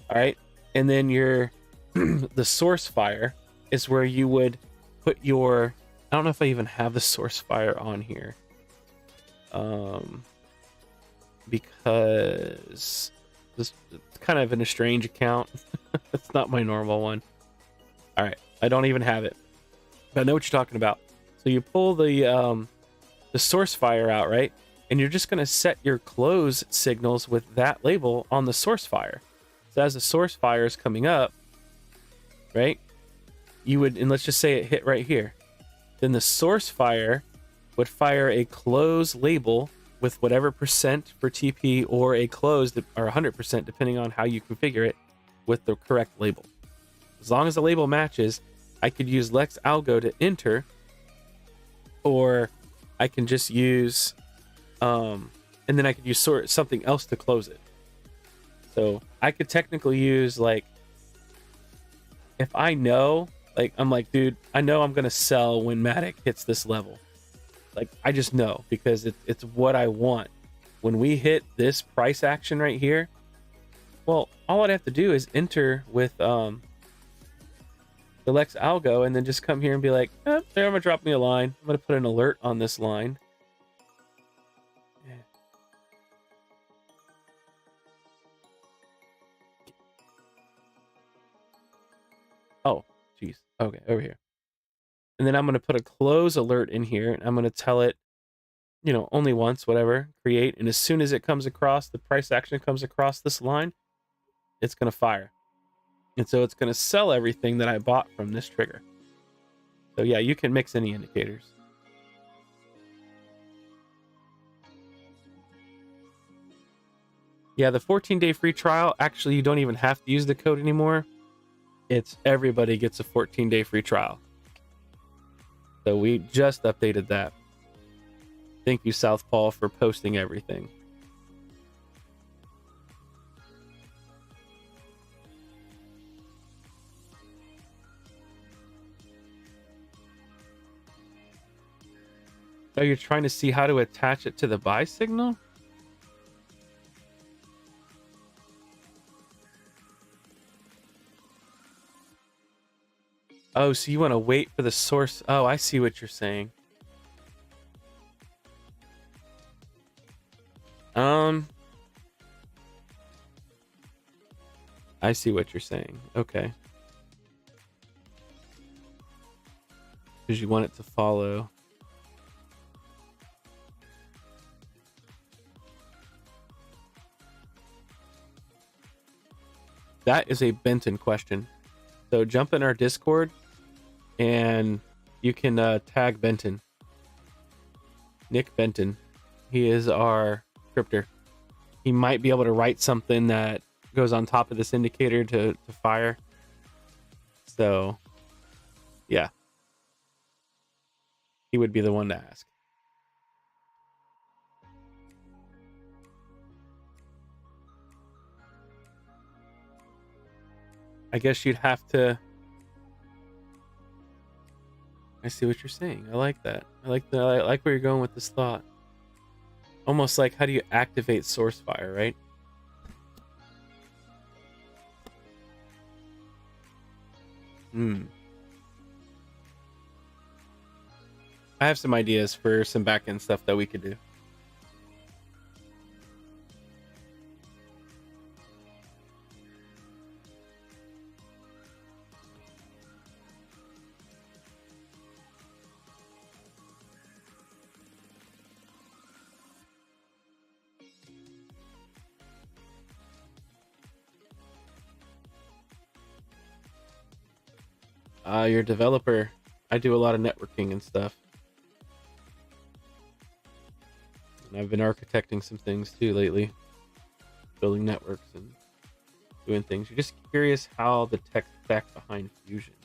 All right, and then your the source fire is where you would put your. I don't know if I even have the source fire on here, because this it's kind of in a strange account. It's not my normal one. All right, I don't even have it. But I know what you're talking about. So you pull the source fire out, right? And you're just going to set your close signals with that label on the source fire. So as the source fire is coming up, right? You would, and let's just say it hit right here. Then the source fire would fire a close label with whatever percent for TP or a closed or 100% depending on how you configure it with the correct label. As long as the label matches, I could use Lex Algo to enter, or I can just use and then I could use something else to close it. So I could technically use, like, if I know, like, I'm like, dude, I know I'm gonna sell when Matic hits this level. Like, I just know because it's what I want. When we hit this price action right here, well, all I'd have to do is enter with the Lex Algo and then just come here and be like, there, I'm gonna drop me a line. I'm gonna put an alert on this line. Oh, geez. Okay, over here. And then I'm going to put a close alert in here. And I'm going to tell it, only once, whatever, create. And as soon as it comes across, the price action comes across this line, it's going to fire. And so it's going to sell everything that I bought from this trigger. So yeah, you can mix any indicators. Yeah, the 14-day free trial, actually, you don't even have to use the code anymore. It's everybody gets a 14-day free trial. So we just updated that. Thank you, Southpaw, for posting everything. Oh, you're trying to see how to attach it to the buy signal? Oh, so you want to wait for the source. Oh, I see what you're saying. I see what you're saying. Okay. Because you want it to follow. That is a Benton question. So jump in our Discord and you can tag Benton. Nick Benton. He is our scripter. He might be able to write something that goes on top of this indicator to fire. So, yeah. He would be the one to ask. I guess you'd have to... I see what you're saying. I like that. I like where you're going with this thought. Almost like, how do you activate source fire, right? I have some ideas for some back-end stuff that we could do. You're a developer. I do a lot of networking and stuff. And I've been architecting some things too lately. Building networks and doing things. You're just curious how the tech stack behind Fusion.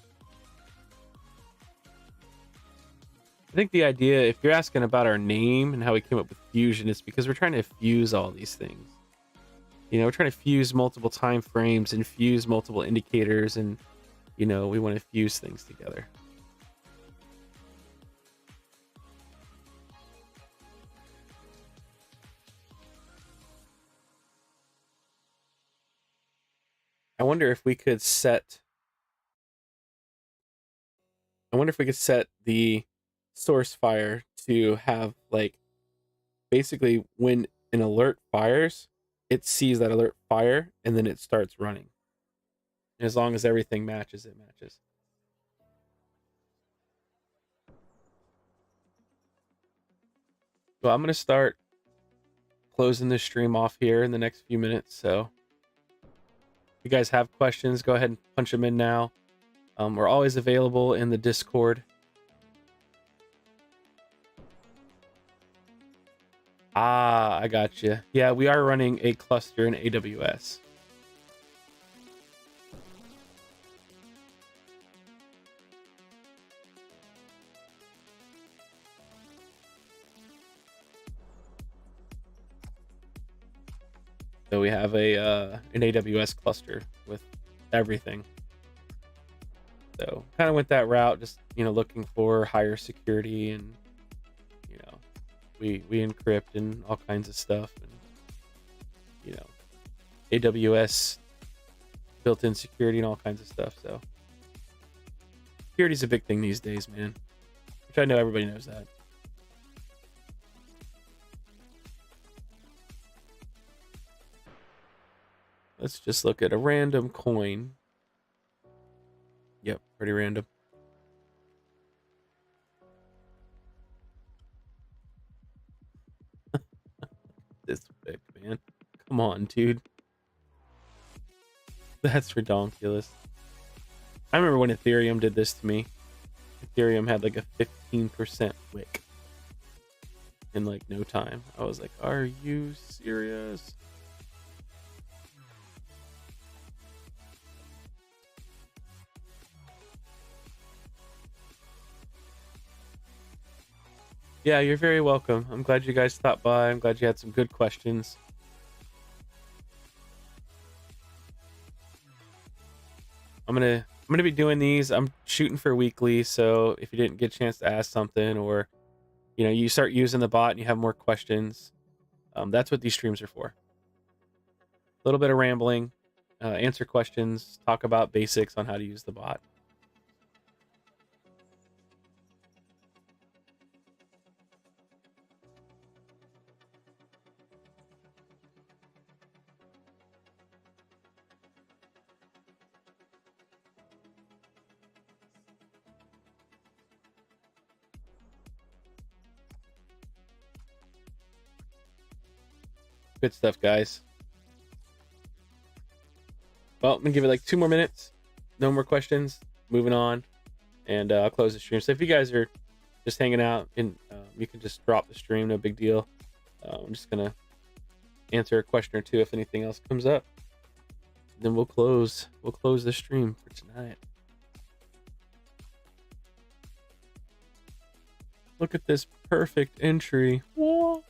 I think the idea, if you're asking about our name and how we came up with Fusion, is because we're trying to fuse all these things. We're trying to fuse multiple time frames and fuse multiple indicators, and we want to fuse things together. I wonder if we could set the source fire to have, like, basically when an alert fires, it sees that alert fire and then it starts running. And as long as everything matches, it matches. Well, I'm gonna start closing this stream off here in the next few minutes. So if you guys have questions, go ahead and punch them in now. We're always available in the Discord. Ah, I got you. Yeah, we are running a cluster in AWS. So we have an AWS cluster with everything. So kind of went that route, just looking for higher security, and we encrypt and all kinds of stuff, and AWS built-in security and all kinds of stuff. So security's a big thing these days, man. Which I know everybody knows that. Let's just look at a random coin. Yep, pretty random. This big, man. Come on, dude. That's ridiculous. I remember when Ethereum did this to me. Ethereum had like a 15% wick in like no time. I was like, are you serious? Yeah, you're very welcome. I'm glad you guys stopped by. I'm glad you had some good questions. I'm gonna be doing these. I'm shooting for weekly, so if you didn't get a chance to ask something, or you start using the bot and you have more questions, that's what these streams are for. A little bit of rambling, answer questions, talk about basics on how to use the bot. Good stuff, guys. Well, I'm gonna give it like 2 more minutes. No more questions. Moving on, and I'll close the stream. So if you guys are just hanging out, and you can just drop the stream. No big deal. I'm just gonna answer a question or two if anything else comes up. Then we'll close the stream for tonight. Look at this perfect entry. Whoa.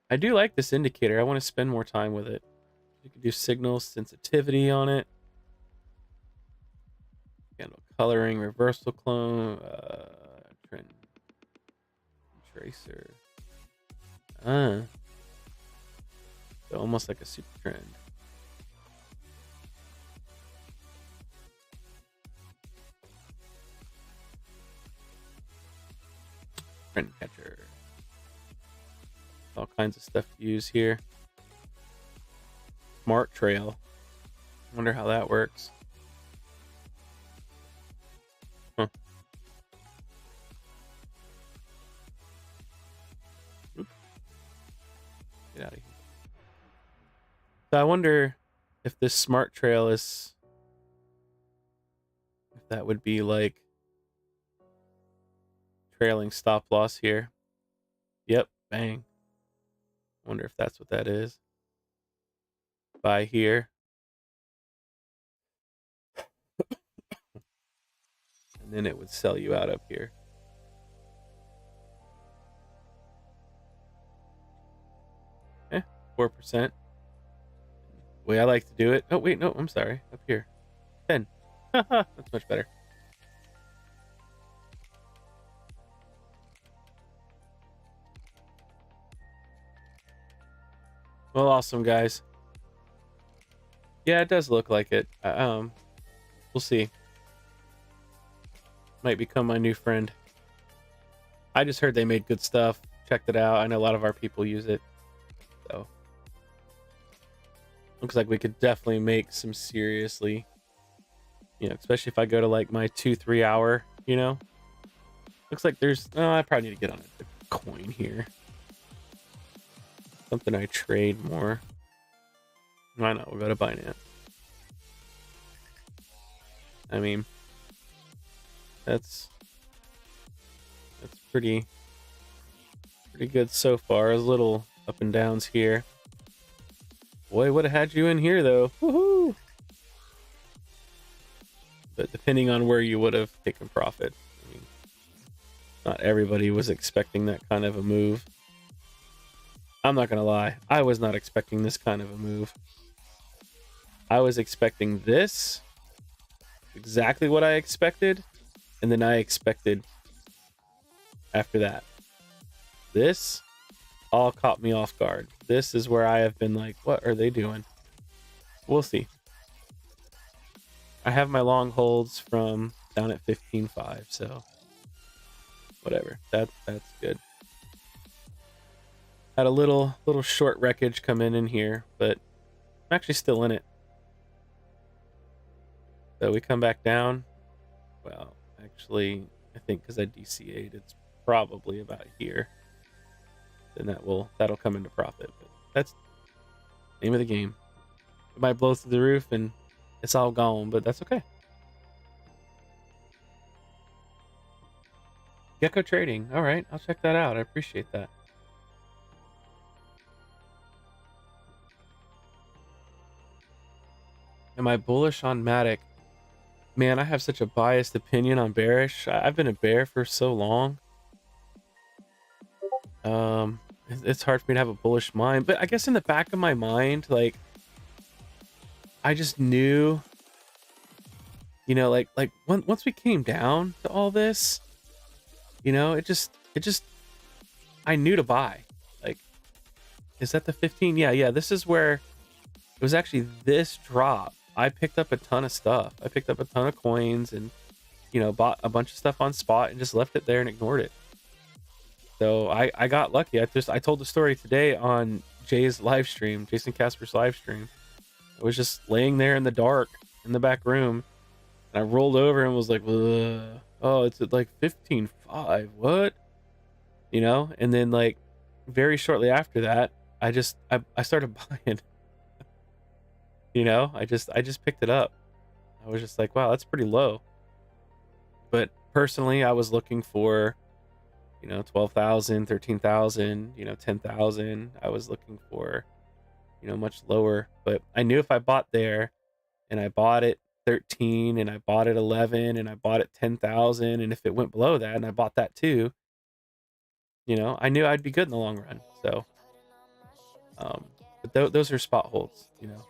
I do like this indicator. I want to spend more time with it. You can do signal sensitivity on it. Candle coloring, reversal clone, trend tracer. So almost like a super trend. Trend catcher. All kinds of stuff to use here. Smart trail. Wonder how that works. Huh. Oops. Get out of here. So I wonder if this smart trail is, if that would be like trailing stop loss here. Yep, bang. Wonder if that's what that is. Buy here. And then it would sell you out up here. Okay, 4%. The way I like to do it. Oh, wait, no, I'm sorry. Up here. 10. That's much better. Well, awesome, guys. Yeah, it does look like it. We'll see. Might become my new friend. I just heard they made good stuff. Checked it out. I know a lot of our people use it. So looks like we could definitely make some seriously, especially if I go to like my 2-3 hour, Looks like there's, oh, I probably need to get on a coin here. Something I trade more. Why not? We'll go to Binance. I mean, that's pretty good so far. A little up and downs here. Boy, would have had you in here though. Woohoo! But depending on where you would have taken profit. I mean, not everybody was expecting that kind of a move. I'm not gonna lie, I was not expecting this kind of a move. I was expecting this, exactly what I expected, and then I expected after that. This all caught me off guard. This is where I have been like, what are they doing? We'll see. I have my long holds from down at 15.5, so whatever. That's good. Had a little short wreckage come in here, but I'm actually still in it. So we come back down. Well, actually, I think because I DCA'd, it's probably about here. Then that'll come into profit. But that's the name of the game. It might blow through the roof and it's all gone, but that's okay. Gecko Trading. All right, I'll check that out. I appreciate that. Am I bullish on Matic? Man, I have such a biased opinion on bearish. I've been a bear for so long. It's hard for me to have a bullish mind, but I guess in the back of my mind, like, I just knew, you know, like once we came down to all this, you know, it just I knew to buy. Like, is that the 15? Yeah, this is where it was actually this drop. I picked up a ton of stuff. I picked up a ton of coins and, you know, bought a bunch of stuff on spot and just left it there and ignored it. So I got lucky. I told the story today on Jay's live stream, Jayson Capser's live stream. I was just laying there in the dark in the back room, and I rolled over and was like, ugh. Oh, it's at like 15.5. What? You know? And then like very shortly after that, I started buying. You know, I just picked it up. I was just like, wow, that's pretty low. But personally, I was looking for, you know, 12,000, 13,000, you know, 10,000. I was looking for, you know, much lower. But I knew if I bought there and I bought it 13 and I bought it 11 and I bought it 10,000, and if it went below that and I bought that too, you know, I knew I'd be good in the long run. So, but those are spot holds, you know.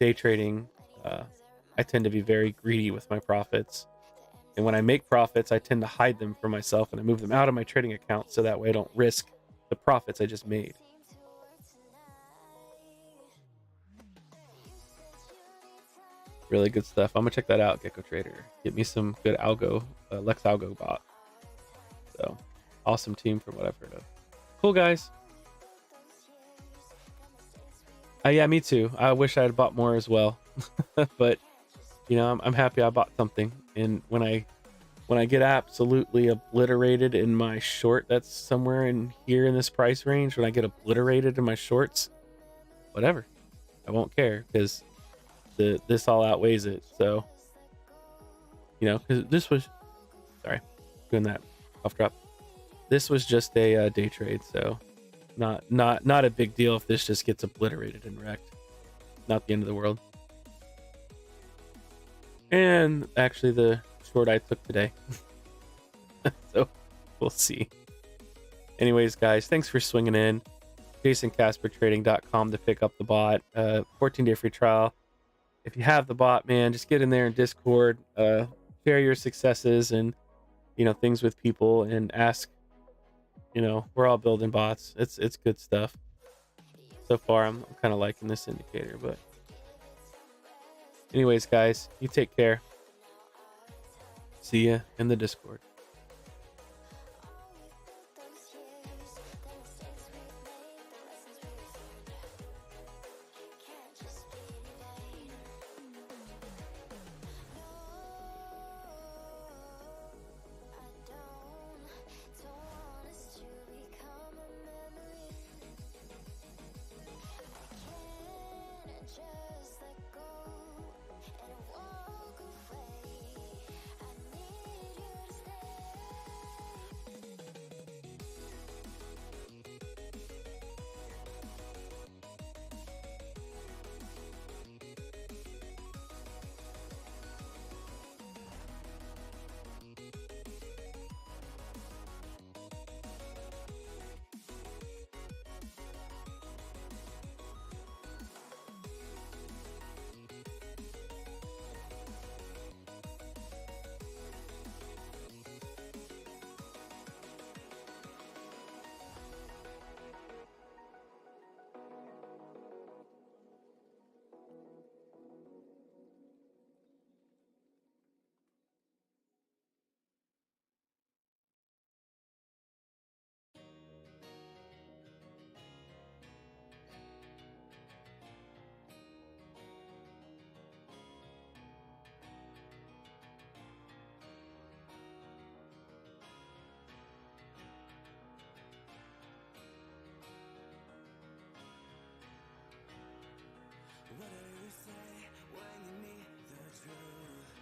Day trading, I tend to be very greedy with my profits, and when I make profits, I tend to hide them for myself and I move them out of my trading account so that way I don't risk the profits I just made. Really good stuff. I'm gonna check that out, Gecko Trader. Get me some good algo, Lex Algo bot. So awesome team from what I've heard of. Cool guys. Yeah, me too. I wish I had bought more as well, but you know, I'm happy I bought something. And when I get absolutely obliterated in my short, that's somewhere in here in this price range. When I get obliterated in my shorts, whatever, I won't care because this all outweighs it. So, you know, because this was, sorry, doing that off drop. This was just a day trade, so. Not a big deal if this just gets obliterated and wrecked. Not the end of the world. And actually the short I took today. So we'll see. Anyways, guys, thanks for swinging in. JaysonCasperTrading.com to pick up the bot. 14-day free trial. If you have the bot, man, just get in there in Discord. Share your successes and, you know, things with people and ask. You know, we're all building bots. It's good stuff. So far, I'm kind of liking this indicator, but anyways, guys, you take care. See ya in the Discord. What do you say when you need the truth?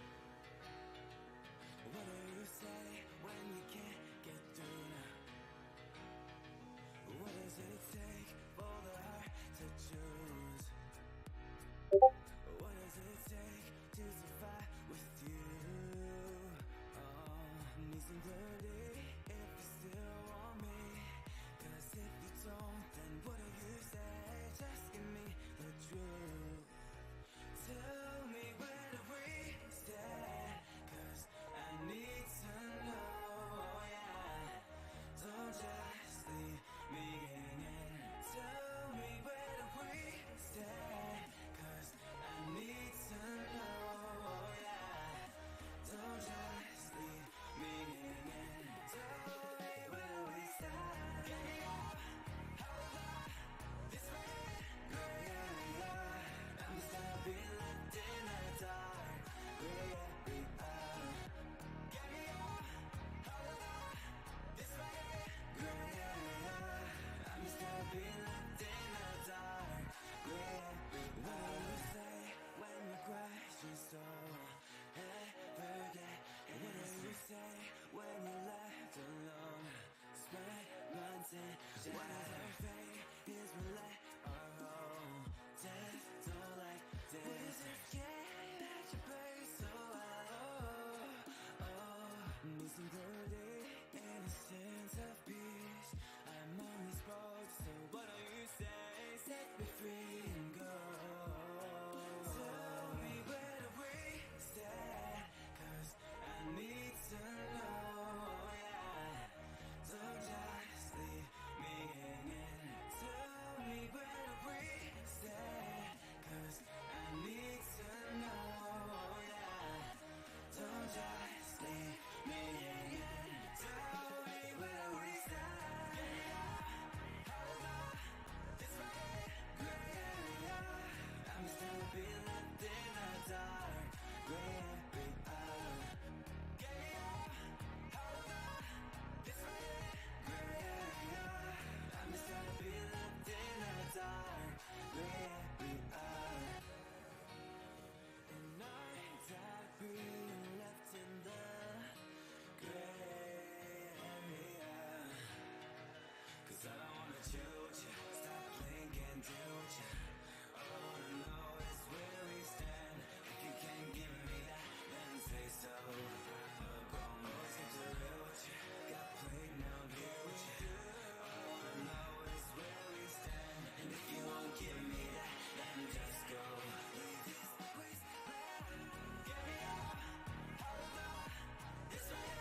What do you say when you can't get through now? What does it take for the heart to choose? What does it take to survive with you? Oh, need some clarity if you still want me. 'Cause if you don't, then what do you say? Just give me the truth. Tell me where do we stand? 'Cause I need to know, yeah. Don't just leave me hanging. Tell me where do we stand? 'Cause I need to know, yeah. Don't just leave me hanging. Tell me where do we stand? Get me up, over, this way, yeah. I'm still being left in the dark, yeah. Get me up, over, this way, yeah. I'm still being left in the dark, yeah. What do you say when you question so ever get? What do you say when you're left alone? Spend months in jail. What is our fate? Is we let our home? Death don't like this. What is it that you play so well? Oh, need some clarity and a sense of peace. I'm on this road, so what do you say? Set me free and go. Tell me where do we stand? 'Cause I need to know, yeah. Don't just leave me hanging. Tell me where do we stand? 'Cause I need to know, yeah. Don't just leave me hanging. Tell me where do we stand? Get me up, over, this way, yeah. I'm still being left in the dark, yeah. Get me up, over, this way, yeah. I'm still being left in the dark, yeah. And I'm tired of being left in the gray area. 'Cause I don't wanna choose you, stop blinking, dude, you. All I wanna know is where we stand. If you can't give me that, then say so. Always get to real with you, got played now, dude, you. All I wanna know is where we stand. And if you won't give me that, then just go. Leave this wasteland. Get me up, over, this way,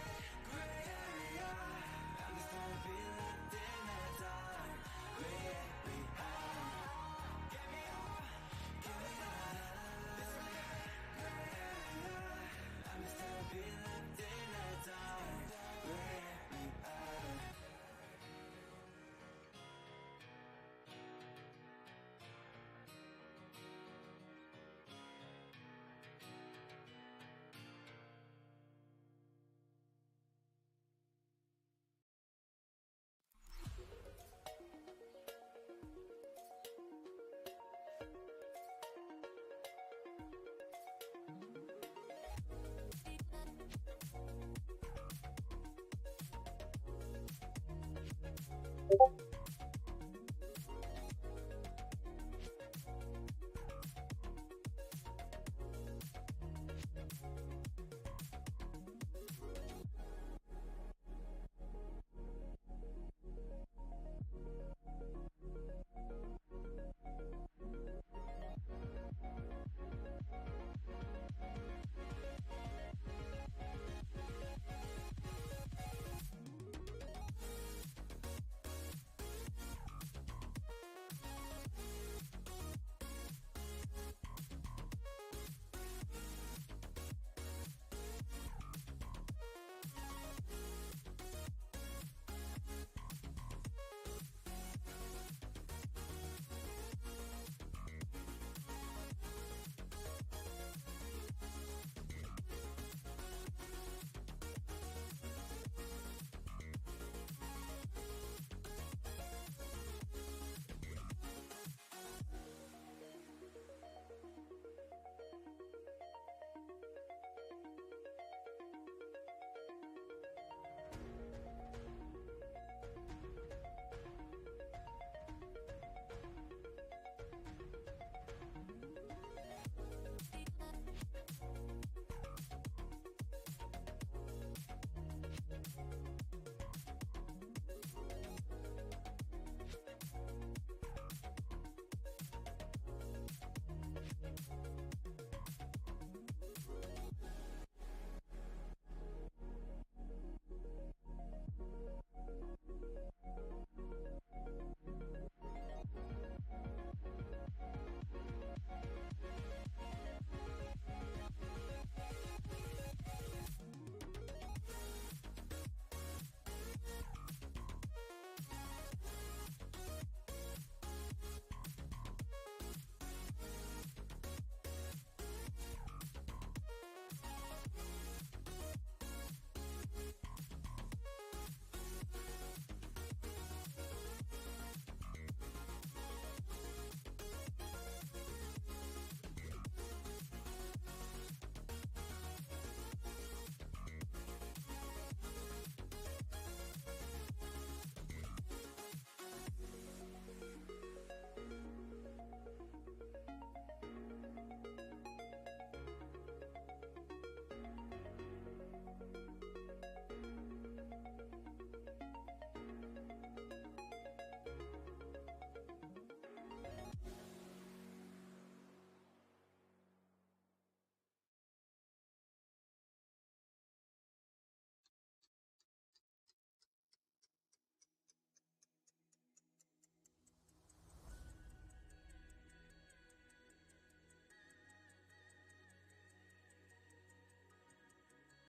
gray area. I'm just gonna be left in the dark, yeah. Get me up, this way, gray area. I'm just gonna be left in the dark, yeah.